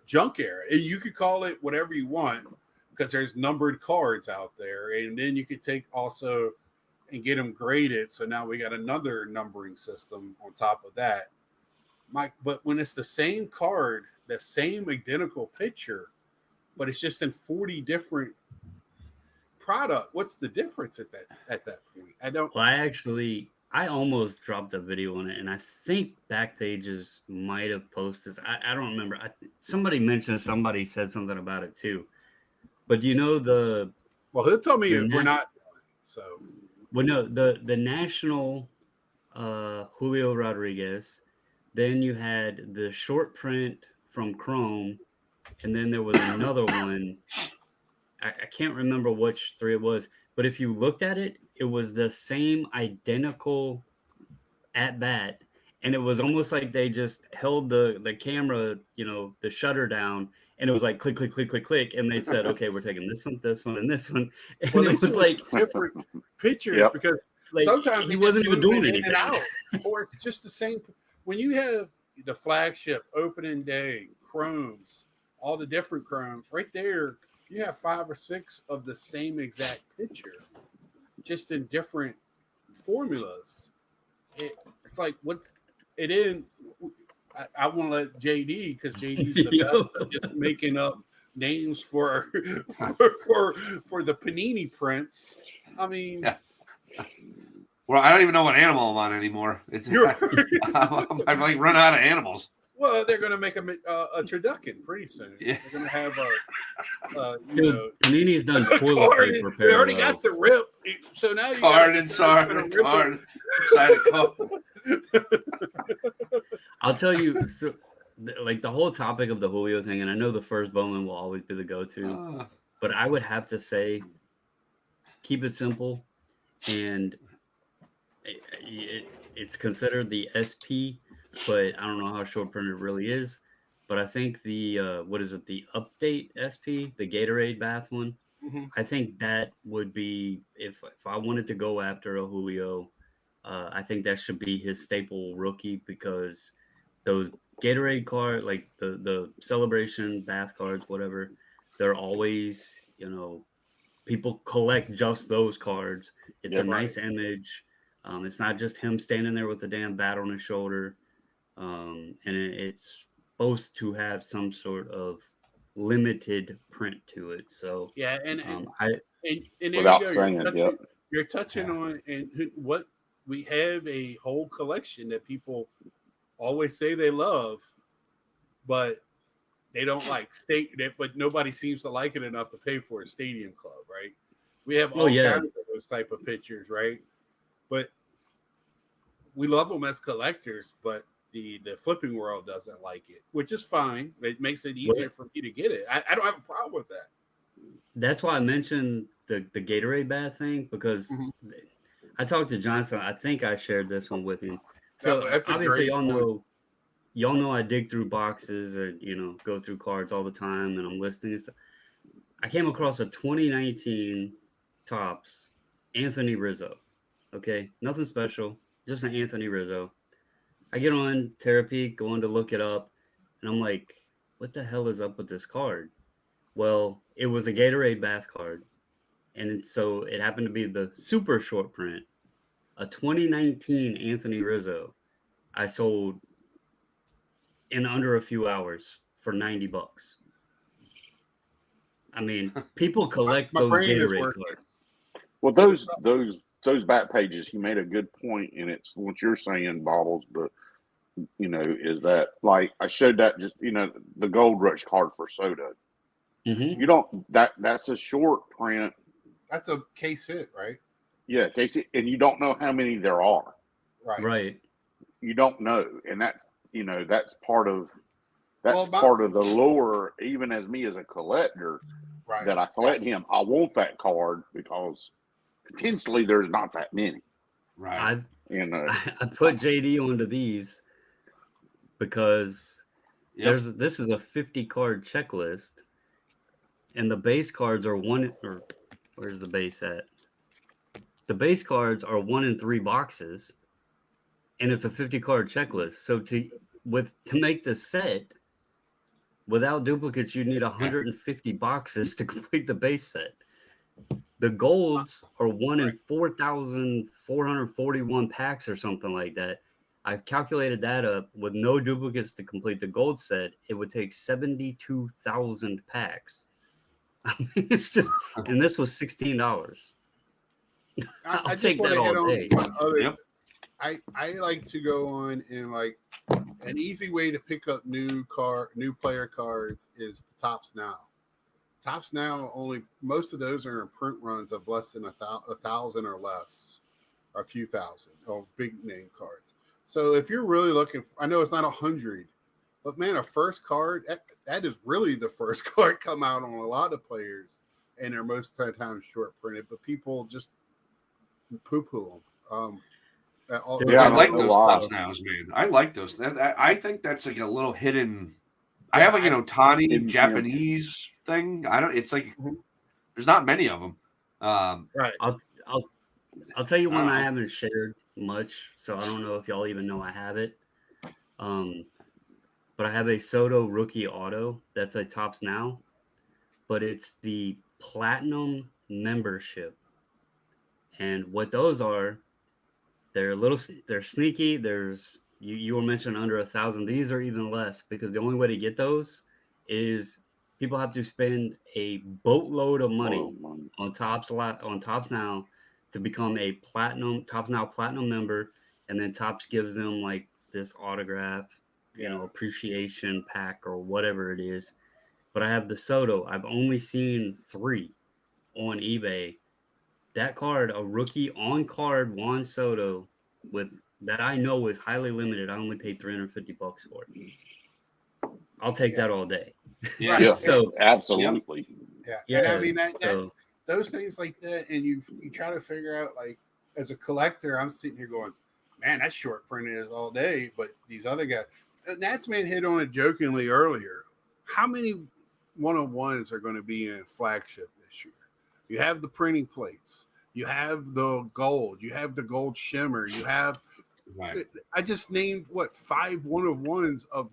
junk era. And you could call it whatever you want because there's numbered cards out there. And then you could take also and get them graded. So now we got another numbering system on top of that. But when it's the same card, the same identical picture, but it's just in 40 different product, what's the difference at that point? I don't. Well, I almost dropped a video on it, and I think Backpages might have posted this. I don't remember. Somebody mentioned, somebody said something about it too. But well, he'll tell me we're not. So, well, no, the national Julio Rodriguez. Then you had the short print from Chrome, and then there was another one. I can't remember which 3 it was, but if you looked at it, it was the same identical at bat, and it was almost like they just held the camera, the shutter down, and it was like click, click, click, click, click, and they said, okay, we're taking this one, and this one, and well, it was like different pictures because sometimes he wasn't even doing anything. And out, or it's just the same. When you have the flagship opening day chromes, all the different chromes right there. You have 5 or 6 of the same exact picture, just in different formulas. It's like what it is. I want to let JD, because JD's the best at just making up names for the Panini prints. I mean, yeah. Well, I don't even know what animal I'm on anymore. I've like run out of animals. Well, they're going to make a turducken pretty soon. Yeah. They're going to have Panini's done toilet paper. They already got the rip, so now you card inside a cup. I'll tell you, so like the whole topic of the Julio thing, and I know the first Bowman will always be the go-to, but I would have to say, keep it simple, and it's considered the SP. But I don't know how short printed it really is. But I think the the update SP, the Gatorade bath one, I think that would be, if I wanted to go after a Julio, I think that should be his staple rookie, because those Gatorade cards, like the celebration bath cards, whatever, they're always, people collect just those cards. It's a nice image. It's not just him standing there with a damn bat on his shoulder. And it's supposed to have some sort of limited print to it. So yeah, and without saying it, you're touching on, and what we have a whole collection that people always say they love, but they don't like but nobody seems to like it enough to pay for a Stadium Club, right? We have all kinds of those type of pictures, right? But we love them as collectors, but the flipping world doesn't like it, which is fine. It makes it easier for me to get it. I don't have a problem with that. That's why I mentioned the Gatorade bath thing, because I talked to Johnson. I think I shared this one with him. So obviously y'all know I dig through boxes and go through cards all the time, and I'm listing and stuff. I came across a 2019 Topps Anthony Rizzo. Okay, nothing special, just an Anthony Rizzo. I get on Terapeak, going to look it up, and I'm like, what the hell is up with this card? Well, it was a Gatorade bath card, and so it happened to be the super short print, a 2019 Anthony Rizzo. I sold in under a few hours for $90. I mean, people collect those Gatorade cards. Well, those back pages, he made a good point, and it's what you're saying, Bobbles, but is that, like, I showed that, just the Gold Rush card for Soto. You don't, that's a short print. That's a case hit, right? Yeah, case hit, and you don't know how many there are. Right. You don't know, and that's part of the lure. Even as me as a collector, Right. that I let him. I want that card because potentially there's not that many. Right. And I put JD onto these because Yep. this is a 50 card checklist, and the base cards are one. Or where's the base at? The base cards are 1 in 3 boxes, and it's a 50 card checklist. So to make the set without duplicates, you need 150 boxes to complete the base set. The golds are 1 in 4,441 packs or something like that. I've calculated that up with no duplicates to complete the gold set. It would take 72,000 packs. I mean, it's just, and this was $16. I just take want that to hit all on day. one other. Yep. I like to go on and like an easy way to pick up new player cards is the Tops Now. Tops Now only most of those are in print runs of less than 1,000 or less, or a few thousand, or big name cards. So if you're really looking, I know it's not 100, but man, a first card that is really the first card come out on a lot of players, and they're most of the time short printed, but people just poo-poo them. Yeah, I I like know those why. Tops Nows, man. I like those. I think that's like a little hidden. I have like an Otani Hidden gem. Japanese thing. I don't. It's like there's not many of them. Right. I'll tell you one I Uh-oh. haven't shared much, so I don't know if y'all even know I have it. But I have a Soto rookie auto that's a Tops Now, but it's the platinum membership. And what those are, they're sneaky. There's you were mentioning under 1,000. These are even less because the only way to get those is people have to spend a boatload of money on Tops Now to become a Tops Now platinum member, and then Tops gives them like this autograph, appreciation pack or whatever it is. But I have the Soto. I've only seen 3 on eBay. That card, a rookie on card Juan Soto with that I know is highly limited. I only paid $350 for it. I'll take that all day. Yeah. So absolutely. Yeah. And I mean so, those things like that, and you try to figure out, like, as a collector, I'm sitting here going, man, that's short printed all day. But these other guys, Natsman hit on it jokingly earlier. How many 101s are going to be in flagship this year? You have the printing plates, you have the gold, you have the gold shimmer, you have. Right. I just named 5 101s of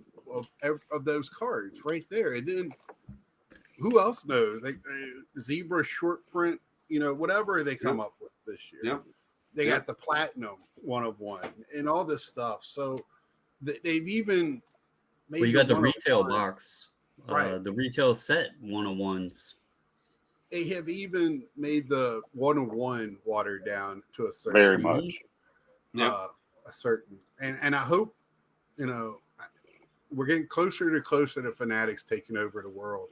those cards right there, and then who else knows? Zebra short print, whatever they come up with this year. Yep. They got the platinum 101 and all this stuff. So they've even made. Well, you got the retail box, right? The retail set 101s. They have even made the 101 watered down to a certain very much. A certain, and I hope we're getting closer to Fanatics taking over the world.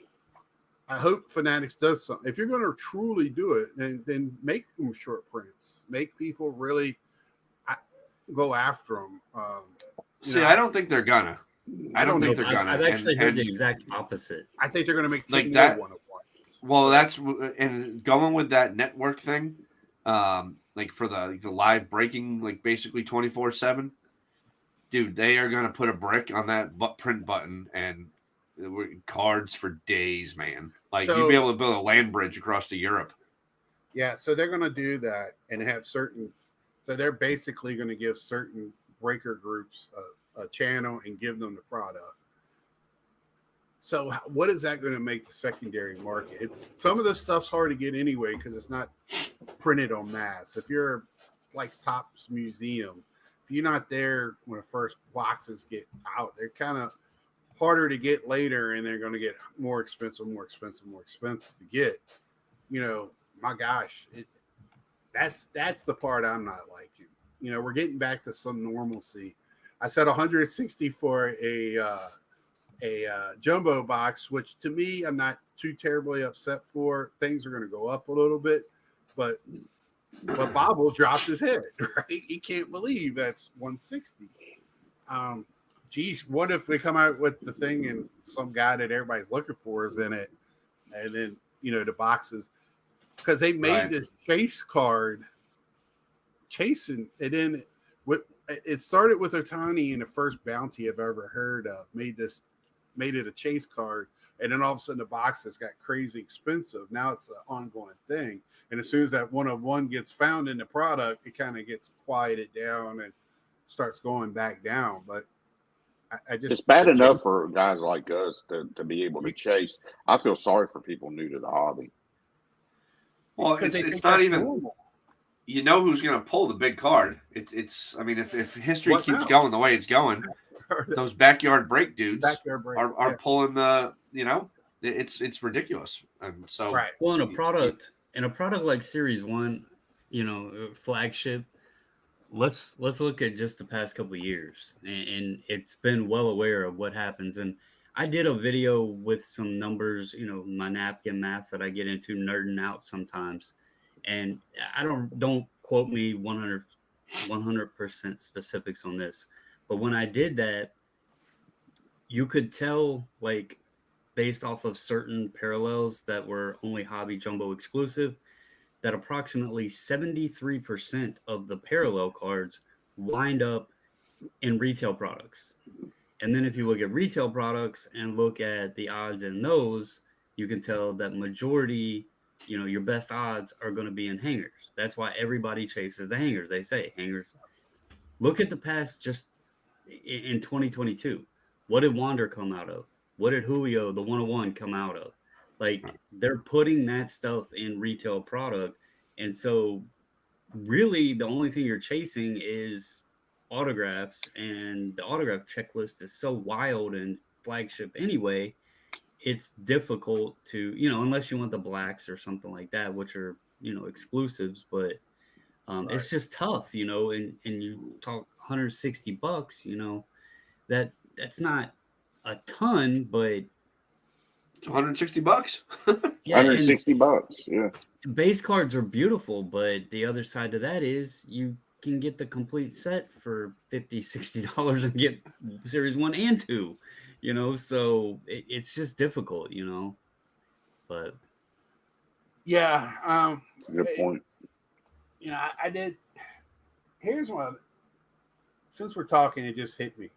I hope Fanatics does something. If you're going to truly do it, then make them short prints. Make people really go after them. I don't think they're gonna. I don't think they're gonna. I've actually heard the exact opposite. I think they're going to make like that one. Well, and going with that network thing, like for the live breaking, like basically 24/7. Dude, they are going to put a brick on that print button and cards for days, man. Like you'd be able to build a land bridge across to Europe. Yeah, so they're going to do that and have certain. So they're basically going to give certain breaker groups a channel and give them the product. So what is that going to make the secondary market? It's some of this stuff's hard to get anyway because it's not printed en masse. If you're like Topps Museum, if you're not there when the first boxes get out, they're kind of harder to get later, and they're going to get more expensive to get. My gosh, that's the part I'm not liking. We're getting back to some normalcy. I said 160 for a jumbo box, which to me I'm not too terribly upset for. Things are going to go up a little bit, but Bobbles dropped his head, right? He can't believe that's 160. Geez, what if they come out with the thing and some guy that everybody's looking for is in it, and then the boxes, because they made Right. this chase card chasing, and then it started with Otani in the first bounty I've ever heard of. Made it a chase card, and then all of a sudden the boxes got crazy expensive. Now it's an ongoing thing, and as soon as that one gets found in the product, it kind of gets quieted down and starts going back down. But I just It's bad enough for guys like us to be able to chase. I feel sorry for people new to the hobby. Well, because they it's think not that's even. normal. You know who's going to pull the big card. It's. I mean, if history What keeps now? going the way it's going, those backyard break dudes Backyard break, are yeah. pulling the. It's ridiculous. And so Right. Well, in a product like Series 1, flagship, let's look at just the past couple of years, and it's been well aware of what happens. And I did a video with some numbers, my napkin math that I get into nerding out sometimes. And I don't quote me 100% specifics on this, but when I did that, you could tell, like, based off of certain parallels that were only Hobby Jumbo exclusive, that approximately 73% of the parallel cards wind up in retail products. And then if you look at retail products and look at the odds in those, you can tell that majority, your best odds are going to be in hangers. That's why everybody chases the hangers. They say hangers. Look at the past, just in 2022. What did Wander come out of? What did Julio, the 101, come out of? Like, they're putting that stuff in retail product. And so really the only thing you're chasing is autographs, and the autograph checklist is so wild and flagship anyway. It's difficult to, unless you want the blacks or something like that, which are, exclusives, but it's just tough, and you talk $160, that's not a ton, but it's $160. yeah, and $160. Yeah. base cards are beautiful, but the other side of that is you can get the complete set for $50-$60 and get Series 1 and 2, so it's just difficult, but Yeah. That's a good point. I did. Here's one. Since we're talking, it just hit me.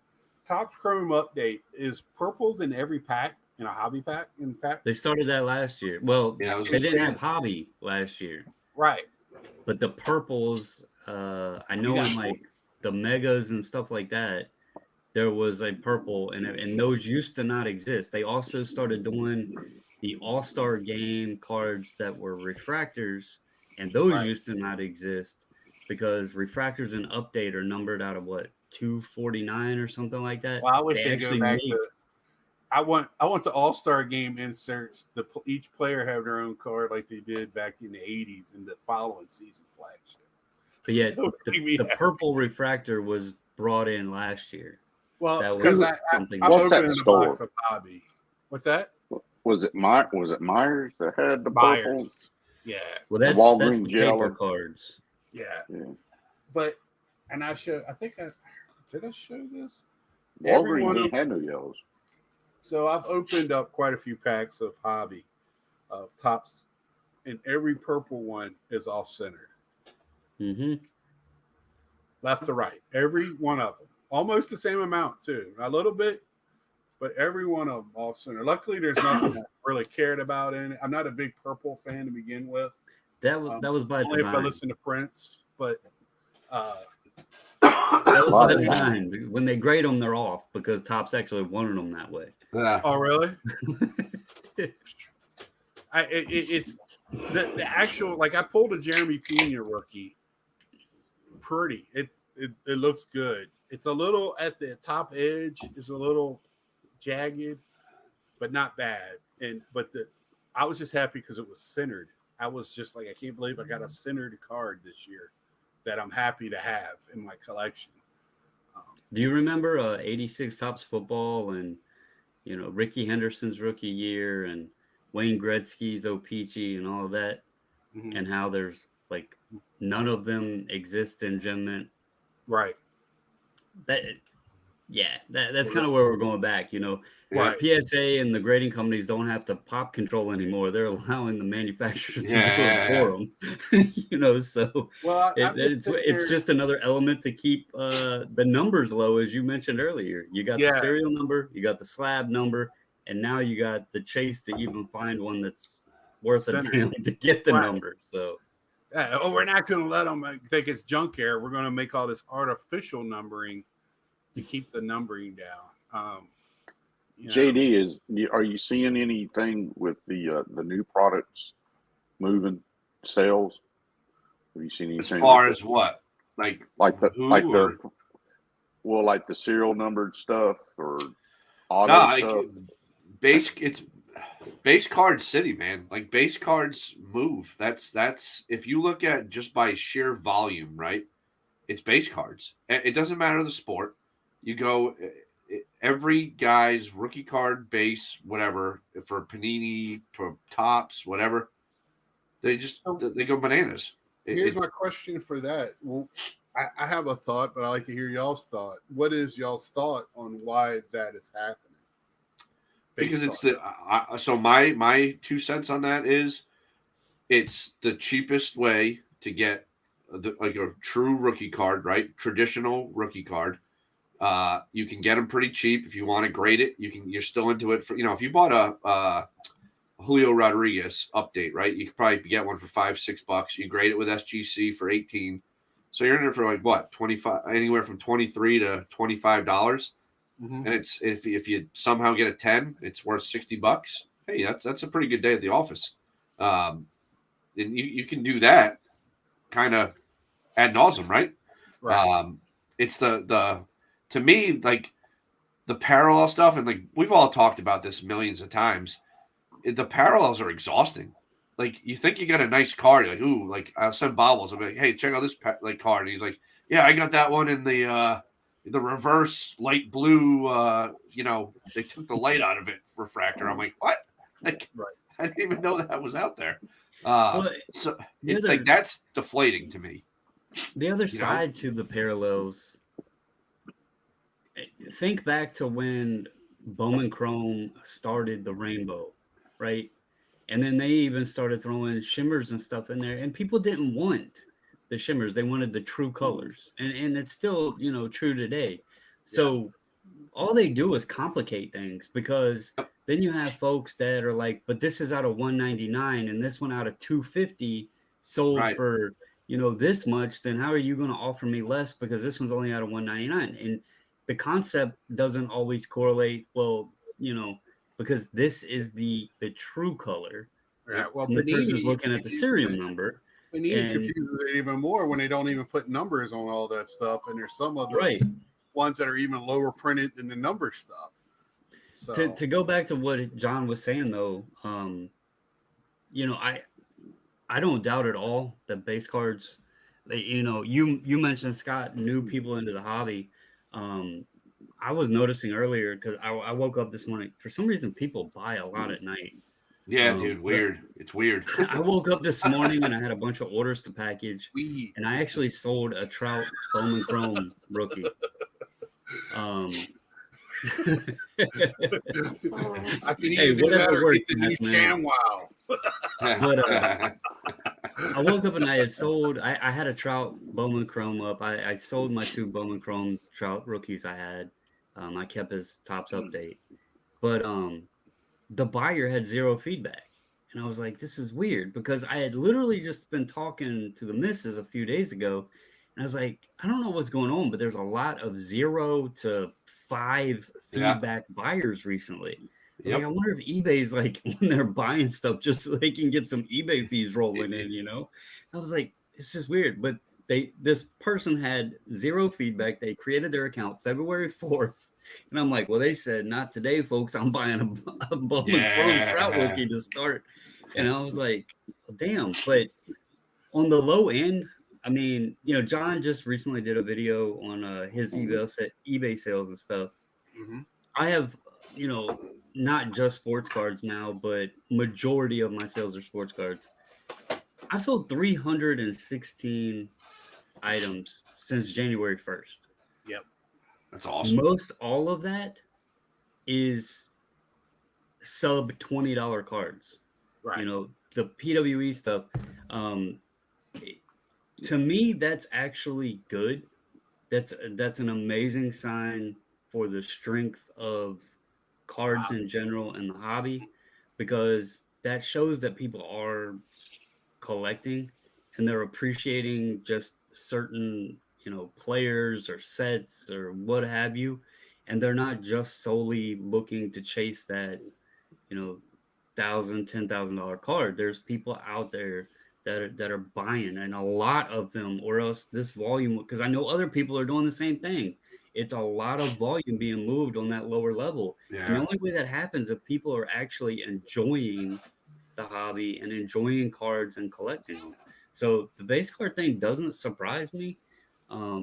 Topps Chrome update is purples in every pack, in a hobby pack. In fact, they started that last year. Well, Yeah, it was they didn't have hobby last year, right. but the purples, I know got in like the megas and stuff like that, there was a purple, and those used to not exist. They also started doing the All-Star Game cards that were refractors, and those Right. used to not exist because refractors and update are numbered out of what, 249 or something like that. Well, I wish They they'd go actually back make to. I want the All-Star Game inserts. Each player have their own card like they did back in the '80s in the following season flagship. But yeah, Yeah. the purple refractor was brought in last year. Well, That because was something. I'm What's that opening a box store? of hobby. What's that? Was it Myers that had the purple? Myers. Yeah, Well, The that's Walgreens the Jello. paper cards. yeah. Yeah. But and I show. I think did I show this? Every one Walgreens of- ain't had no yellows. So I've opened up quite a few packs of hobby, of Topps, and every purple one is off centered, Mm-hmm. left to right. Every one of them, almost the same amount too, a little bit, but every one of them off center. Luckily, there's nothing I really cared about in it. I'm not a big purple fan to begin with. That was by Only if I design. listen to Prince, but That was Lot by of design. When they grade them, they're off because Topps actually wanted them that way. Yeah. oh really? It's the actual, like, I pulled a Jeremy Pena rookie. Pretty. It looks good. It's a little at the top edge, is a little jagged, but not bad. I was just happy because it was centered. I was just like, I can't believe I got a centered card this year that I'm happy to have in my collection. Do you remember 86 Topps football and Ricky Henderson's rookie year and Wayne Gretzky's O-Pee-Chee and all of that, Mhm. and how there's like none of them exist in Gem Mint? Right. That Yeah, that's kind of where we're going back. Right. PSA and the grading companies don't have to pop control anymore. They're allowing the manufacturer to do it Yeah. for them. So Well, I'm just it's sitting it's here. just another element to keep the numbers low, as you mentioned earlier. You got the Yeah. serial number, you got the slab number, and now you got the chase to even find one that's worth a Center. damn to get the Right. number. So Oh, we're not going to let them think it's junk air. We're going to make all this artificial numbering to keep the numbering down. JD, are you seeing anything with the new products moving sales? Have you seen anything As far with as what? Like the serial numbered stuff or auto no, stuff? it's base card city, man. Like base cards move. That's if you look at just by sheer volume, right? It's base cards. It doesn't matter the sport. You go every guy's rookie card base, whatever, for Panini, for Tops, whatever. They go bananas. Here's my question for that. Well, I have a thought, but I like to hear y'all's thought. What is y'all's thought on why that is happening? Because it's so my 2 cents on that is it's the cheapest way to get like a true rookie card, right? Traditional rookie card. You can get them pretty cheap if you want to grade it. You're still into it for if you bought a Julio Rodriguez update, right? You could probably get one for $5-6. You grade it with SGC for 18. So you're in it for like what 25, anywhere from $23 to $25. Mm-hmm. And it's if you somehow get a 10, it's worth $60. Hey, that's a pretty good day at the office. And you can do that kind of ad nauseum, right? Right. It's the to me, like the parallel stuff, and like we've all talked about this millions of times. The parallels are exhausting. Like you think you got a nice card, you're like, ooh, like I'll send Bobbles. I'm like, hey, check out this card. And he's like, yeah, I got that one in the reverse light blue. They took the light out of it refractor. I'm like, what? Like, right. I didn't even know that was out there. So like that's deflating to me. The other side to the parallels. Think back to when Bowman Chrome started the rainbow, right? And then they even started throwing shimmers and stuff in there, and people didn't want the shimmers; they wanted the true colors, and it's still true today. So all they do is complicate things because then you have folks that are like, but this is out of 199 and this one out of 250 sold for this much. Then how are you going to offer me less because this one's only out of 199? And the concept doesn't always correlate. Well, because this is the true color. Yeah, well, and the person's looking at the serial number. Panini confuses it even more when they don't even put numbers on all that stuff, and there's some of the ones that are even lower printed than the number stuff. So to go back to what John was saying though, I don't doubt at all that base cards. You mentioned Scott, new people into the hobby. I was noticing earlier because I woke up this morning. For some reason, people buy a lot at night. Yeah, dude, weird. It's weird. I woke up this morning and I had a bunch of orders to package, and I actually sold a Trout Bowman Chrome rookie. I can even better get the new ShamWow. But I woke up and I had sold. I had a Trout Bowman Chrome up. I sold my 2 Bowman Chrome Trout rookies I had. I kept his Tops update, but the buyer had 0 feedback, and I was like, "This is weird," because I had literally just been talking to the missus a few days ago, and I was like, "I don't know what's going on, but there's a lot of 0 to 5 feedback buyers recently." Like, I wonder if eBay's like when they're buying stuff just so they can get some eBay fees rolling in, I was like, it's just weird. But this person had 0 feedback. They created their account February 4th. And I'm like, well, they said, not today, folks. I'm buying a Bowman Chrome Trout rookie to start. And I was like, well, damn. But on the low end, I mean, John just recently did a video on his eBay sales and stuff. Mm-hmm. I have, not just sports cards now, but majority of my sales are sports cards. I sold 316 items since January 1st. Yep. That's awesome. Most all of that is sub $20 cards. Right. You know, the PWE stuff. To me, that's actually good. That's an amazing sign for the strength of cards in general and the hobby, because that shows that people are collecting and they're appreciating just certain, you know, players or sets or what have you, and they're not just solely looking to chase that, you know, $1,000, $10,000 card. There's people out there that are buying, and a lot of them, or else this volume, because I know other people are doing the same thing. It's a lot of volume being moved on that lower level, and the Yeah. only way that happens if people are actually enjoying the hobby and enjoying cards and collecting them. So the base card thing doesn't surprise me,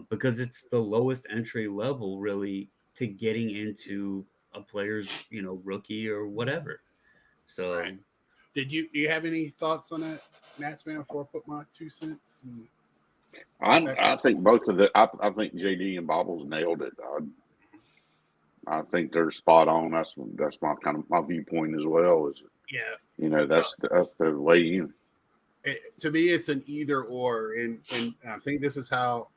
because it's the lowest entry level really to getting into a player's, you know, rookie or whatever. So Right. Do you have any thoughts on that, Nats man? Before I put my 2 cents. I think both of the. I think JD and Bobbles nailed it. I think they're spot on. That's my kind of my viewpoint as well. Is, Yeah. you know, that's the way you. To me, it's an either or, and I think this is how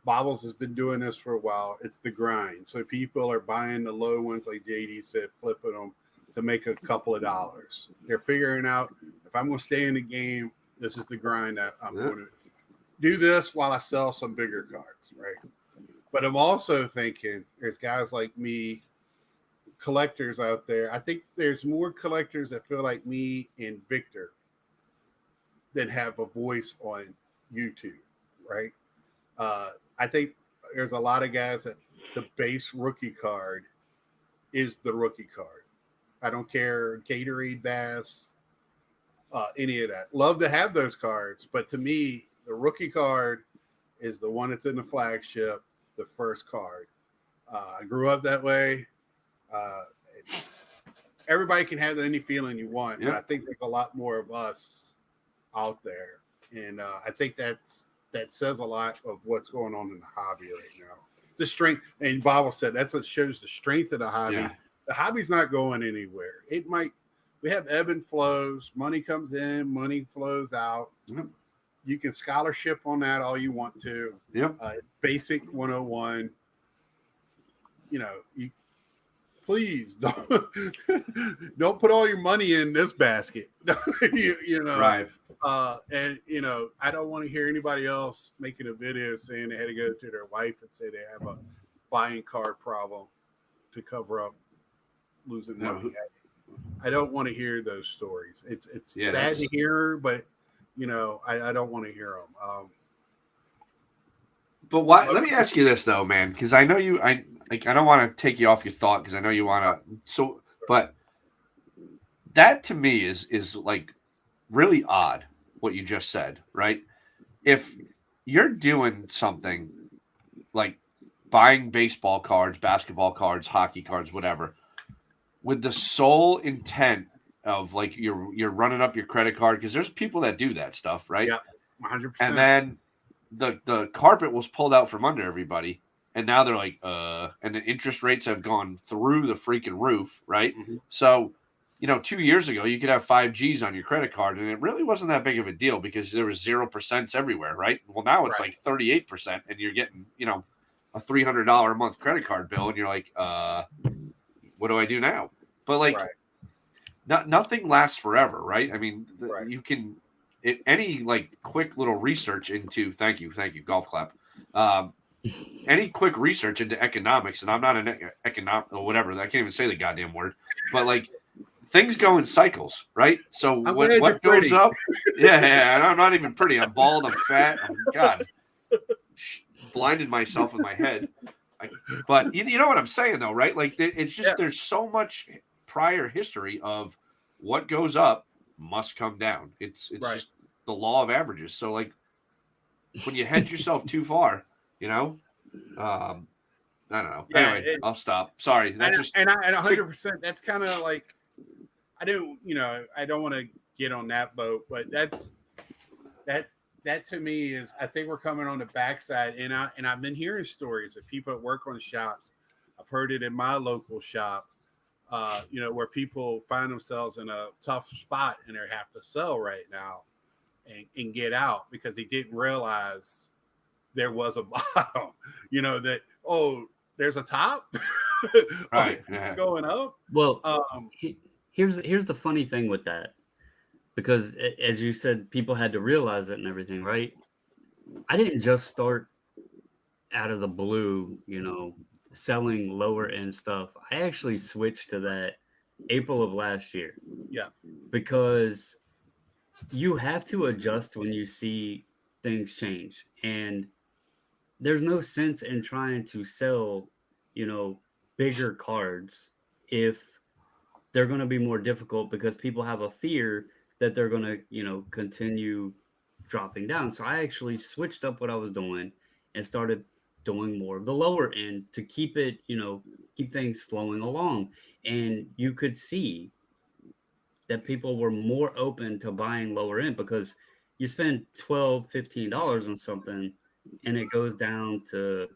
Bobbles has been doing this for a while. It's the grind. So people are buying the low ones, like JD said, flipping them to make a couple of dollars. They're figuring out, if I'm going to stay in the game, this is the grind that I'm going to do this while I sell some bigger cards, right? But I'm also thinking there's guys like me, collectors out there. I think there's more collectors that feel like me and Victor that have a voice on YouTube, right? I think there's a lot of guys that the base rookie card is the rookie card. I don't care, Gatorade Bass, any of that. Love to have those cards, but to me, the rookie card is the one that's in the flagship, the first card. I grew up that way. Everybody can have any feeling you want, but I think there's a lot more of us out there, and I think that says a lot of what's going on in the hobby right now. The strength, and Bob said that's what shows the strength of the hobby. Yeah. The hobby's not going anywhere. It might. We have ebb and flows. Money comes in, money flows out. Yep. You can scholarship on that all you want to. Yep. Basic 101. You know, please don't put all your money in this basket. you know, Right. And you know, I don't want to hear anybody else making a video saying they had to go to their wife and say they have a buying card problem to cover up losing money. I don't want to hear those stories. It's sad to hear, but you know, I don't want to hear them. But why? Let me ask you this though, man, because I know you. I don't want to take you off your thought because I know you want to. So, but that to me is like really odd what you just said, right? If you're doing something like buying baseball cards, basketball cards, hockey cards, whatever, with the sole intent of like you're running up your credit card, because there's people that do that stuff, right? Yeah, 100%. And then the carpet was pulled out from under everybody, and now they're like, and the interest rates have gone through the freaking roof, right? Mm-hmm. So, you know, 2 years ago, you could have 5 Gs on your credit card, and it really wasn't that big of a deal because there was 0% everywhere, right? Well, now it's like 38%, and you're getting, you know, a $300 a month credit card bill, and you're like, what do I do now? But like, nothing lasts forever, right? I mean, you can any like quick little research into thank you golf clap. Any quick research into economics, and I'm not an economic or whatever. I can't even say the goddamn word, but like things go in cycles, right? So what goes up? Yeah, I'm not even pretty. I'm bald. I'm fat. God, blinded myself in my head. But you know what I'm saying, though, right? Like it's just there's so much prior history of what goes up must come down. It's just the law of averages. So like when you hedge yourself too far, you know, I don't know. Yeah, anyway, I'll stop. Sorry. And 100%. That's kind of like I don't want to get on that boat, but that to me is I think we're coming on the backside, and I've been hearing stories of people that work on shops I've heard it in my local shop. Where people find themselves in a tough spot and they have to sell right now and get out because they didn't realize there was a bottom. That there's a top, Right? Yeah. going up. Well, here's the funny thing with that, because as you said, people had to realize it and everything, right? I didn't just start out of the blue, selling lower end stuff. I actually switched to that April of last year. Yeah. Because you have to adjust when you see things change. And there's no sense in trying to sell, bigger cards if they're going to be more difficult because people have a fear that they're going to, continue dropping down. So I actually switched up what I was doing and started doing more of the lower end to keep it, keep things flowing along. And you could see that people were more open to buying lower end because you spend $12, $15 on something and it goes down to,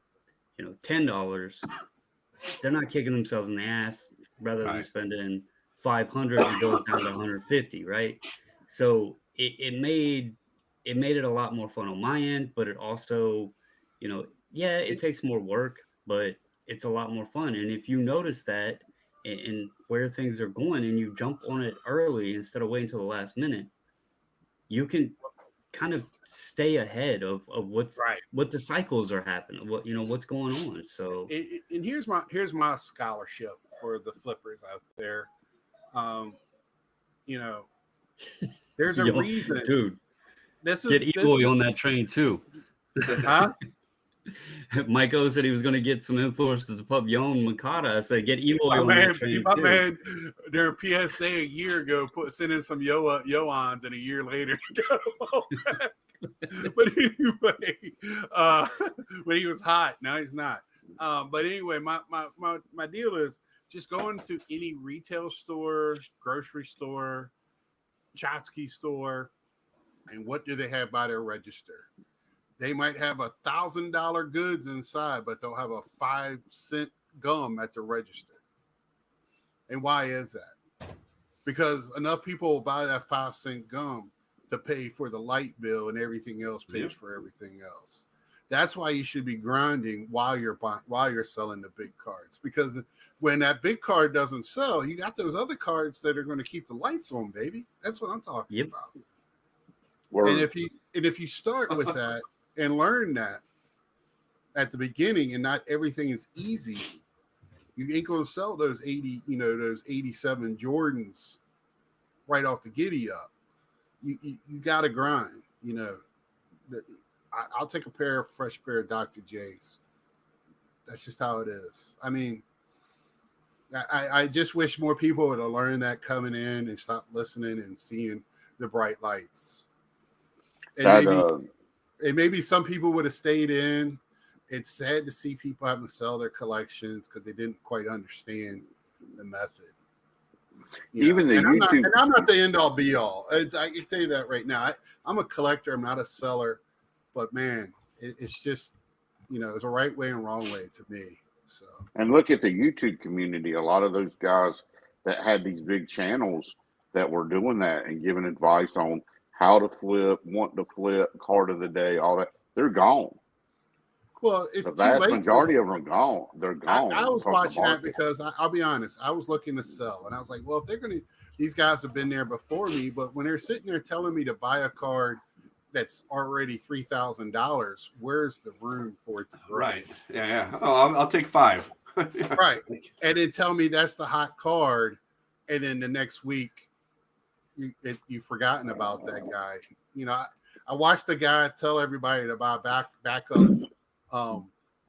$10. They're not kicking themselves in the ass rather than spending $500 and goes down to $150, right? So it made it a lot more fun on my end, but it also, it takes more work, but it's a lot more fun. And if you notice that and where things are going and you jump on it early instead of waiting until the last minute, you can kind of stay ahead of what the cycles are happening, what's going on. So and here's my scholarship for the flippers out there. There's a reason, dude. Get Eloy on that train too. Huh? Michael said he was going to get some influences of Papillon Makata. I said, get Eloy on that train my too. Man, their PSA a year ago sent in some Yoans, and a year later got them all back. But anyway, when he was hot, now he's not. But anyway, my deal is just going to any retail store, grocery store, Chotsky store, and what do they have by their register? They might have $1,000 goods inside, but they'll have a 5-cent gum at the register. And why is that? Because enough people will buy that 5-cent gum to pay for the light bill, and everything else pays for everything else. That's why you should be grinding while you're selling the big cards. Because when that big card doesn't sell, you got those other cards that are going to keep the lights on, baby. That's what I'm talking about. Word. And if you start with that and learn that at the beginning, and not everything is easy, you ain't going to sell those 87 Jordans right off the giddy up. You got to grind. I'll take a fresh pair of Dr. J's. That's just how it is. I mean, I just wish more people would have learned that coming in and stop listening and seeing the bright lights. And maybe some people would have stayed in. It's sad to see people having to sell their collections because they didn't quite understand the method. Even the YouTube, I'm not the end all be all. I can tell you that right now. I'm a collector. I'm not a seller, but man, it's just there's a right way and wrong way to me. So, and look at the YouTube community. A lot of those guys that had these big channels that were doing that and giving advice on how to flip, want to flip, card of the day, all that, they're gone. Well, it's the vast too late. Majority of them are gone. They're gone. I was watching that because I'll be honest, I was looking to sell, and I was like, well, if they're going to, these guys have been there before me, but when they're sitting there telling me to buy a card that's already $3,000, where's the room for it to grow? Right. Yeah. Oh, I'll take 5. Right. And then tell me that's the hot card, and then the next week you've forgotten about that guy. I watched the guy tell everybody to buy backup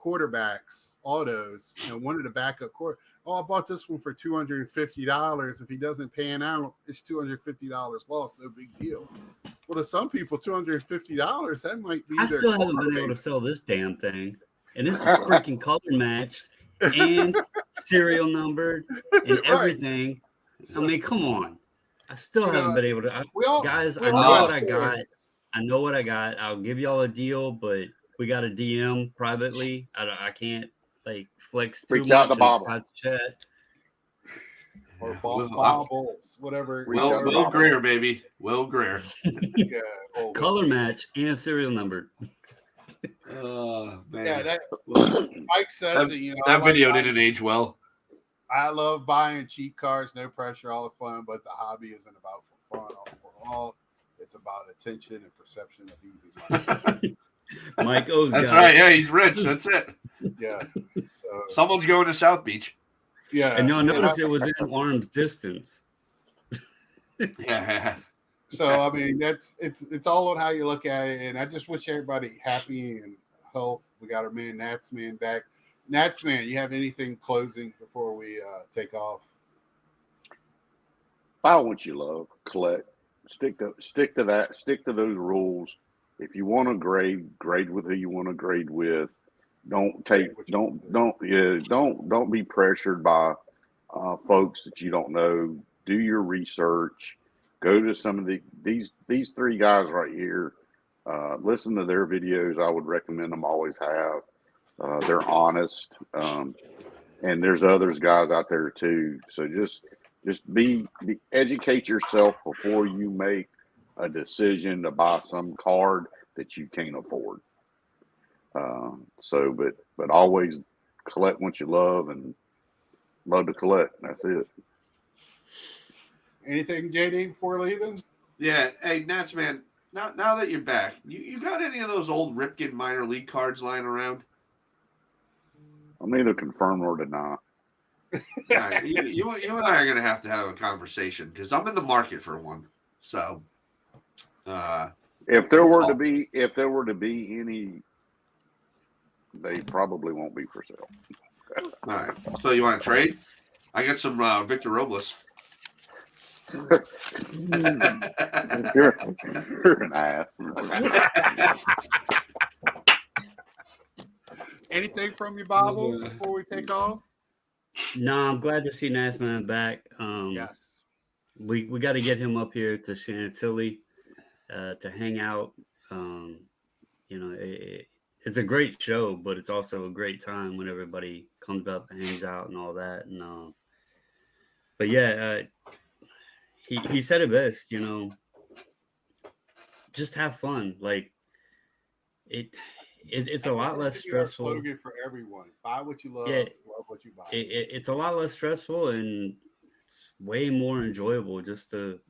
quarterbacks, autos, one of the backup I bought this one for $250. If he doesn't pan out, it's $250 lost. No big deal. Well, to some people, $250, that might be. I still haven't been able to sell this damn thing, and it's a freaking color match and serial numbered and everything. Right. I mean, come on. I still haven't been able to. Guys, I know what I got. I know what I got. I'll give y'all a deal, but we got a DM privately. I can't like flex too Reach out much to in Bobble. Scott's chat. Or Will- bobbles, whatever. Reach out to Will Bobble. Greer, baby. Will Greer. Yeah, oh, Color match and serial number. Oh man. yeah, that Well, Mike says that, it. You know, that I like video buying- didn't age well. I love buying cheap cars, no pressure, all the fun. But the hobby isn't about for fun or for all. It's about attention and perception of easy money. Mike O's That's got right. it. Yeah, he's rich. That's it. Yeah. So Someone's going to South Beach. yeah, And y'all and notice it was in arm's distance. Yeah. So I mean, it's all on how you look at it, and I just wish everybody happy and health. We got our man Natsman back. Natsman, you have anything closing before we take off? Buy what you love, collect. Stick to that. Stick to those rules. If you want to grade with who you want to grade with. Don't be pressured by folks that you don't know. Do your research. Go to some of these three guys right here. Listen to their videos. I would recommend them. Always have. They're honest, and there's others guys out there too. So just educate yourself before you make a decision to buy some card that you can't afford. But always collect what you love and love to collect. That's it. Anything, JD, before leaving? Yeah. Hey, Nats, man. Now that you're back, you got any of those old Ripken minor league cards lying around? I'm either confirm or deny. All right, you and I are gonna have a conversation because I'm in the market for one. So, If there were to be any, they probably won't be for sale. all right. So you want to trade? I got some Victor Robles. You're an ass. Anything from you, Bobbles, before we take off? No, I'm glad to see Natsman back. Yes. We got to get him up here to Chantilly to hang out. It's a great show, but it's also a great time when everybody comes up and hangs out and all that. And but yeah, he said it best. Just have fun. Like it's a lot less stressful. Slogan for everyone: buy what you love, Yeah. love what you buy. It's a lot less stressful and it's way more enjoyable just to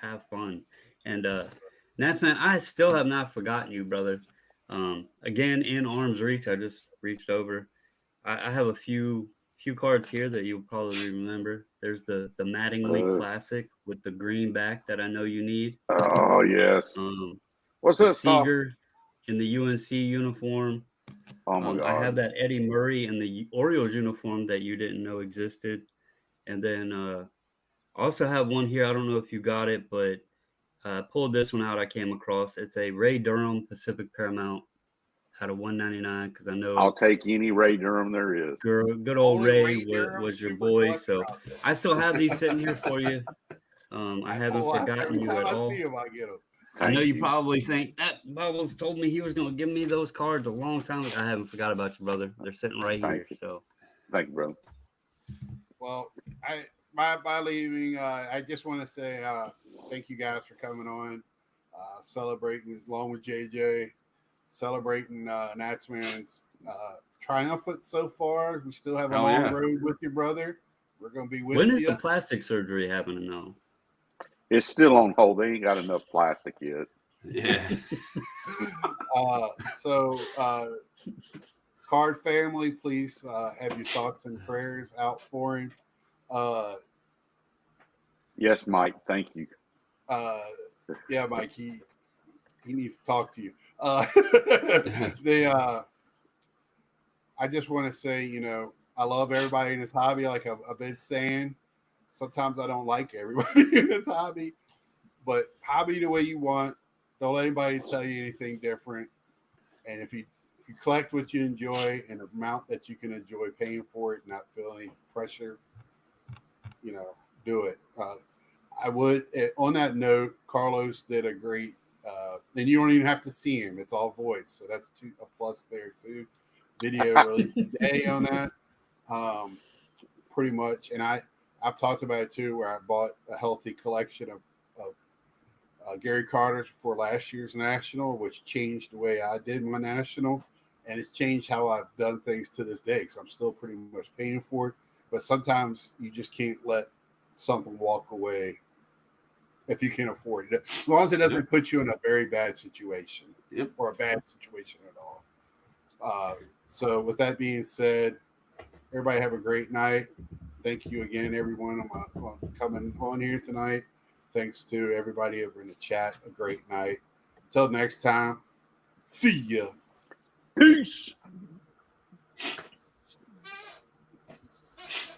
have fun. And Natsman, I still have not forgotten you, brother. Again, in arm's reach, I just reached over. I have a few cards here that you'll probably remember. There's the Mattingly Classic with the green back that I know you need. Oh yes. What's The that stuff? Seager in the UNC uniform. Oh my god. I have that Eddie Murray in the Orioles uniform that you didn't know existed. And then I also have one here. I don't know if you got it, but I pulled this one out I came across. It's a Ray Durham Pacific Paramount out of 199 because I know I'll take any Ray Durham there is. good old Only Ray Durham was your super boy. collector So out there. I still have these sitting here for you. I haven't forgotten every you time at I all. see him, I get him. I know Thank you probably think that Bubbles told me he was going to give me those cards a long time ago. I haven't forgot about you, brother. They're sitting right Thank here. you. So Thank you, brother. Well, by leaving, I just want to say thank you guys for coming on, celebrating along with JJ, celebrating Natsman's triumphant so far. We still have a Hell long yeah. road with you, brother. We're gonna be with when is you. the plastic surgery happening though? It's still on hold. They ain't got enough plastic yet. Yeah. So, Card family, please have your thoughts and prayers out for him. Yes, Mike. Thank you. Yeah, Mike, he needs to talk to you. I just want to say, I love everybody in this hobby. Like I've been saying, sometimes I don't like everybody in this hobby, but hobby the way you want. Don't let anybody tell you anything different. And if you collect what you enjoy and the amount that you can enjoy paying for it, not feel any pressure, do it. I would, on that note, Carlos did a great, and you don't even have to see him. It's all voice. So that's a plus there too. video released today on that. Pretty much, and I've talked about it too, where I bought a healthy collection of Gary Carter for last year's national, which changed the way I did my national, and it's changed how I've done things to this day. Because I'm still pretty much paying for it, but sometimes you just can't let something walk away if you can afford it, as long as it doesn't put you in a very bad situation or a bad situation at all. So with that being said, everybody have a great night. Thank you again, everyone, on coming on here tonight. Thanks to everybody over in the chat. A great night. Until next time, see ya. Peace.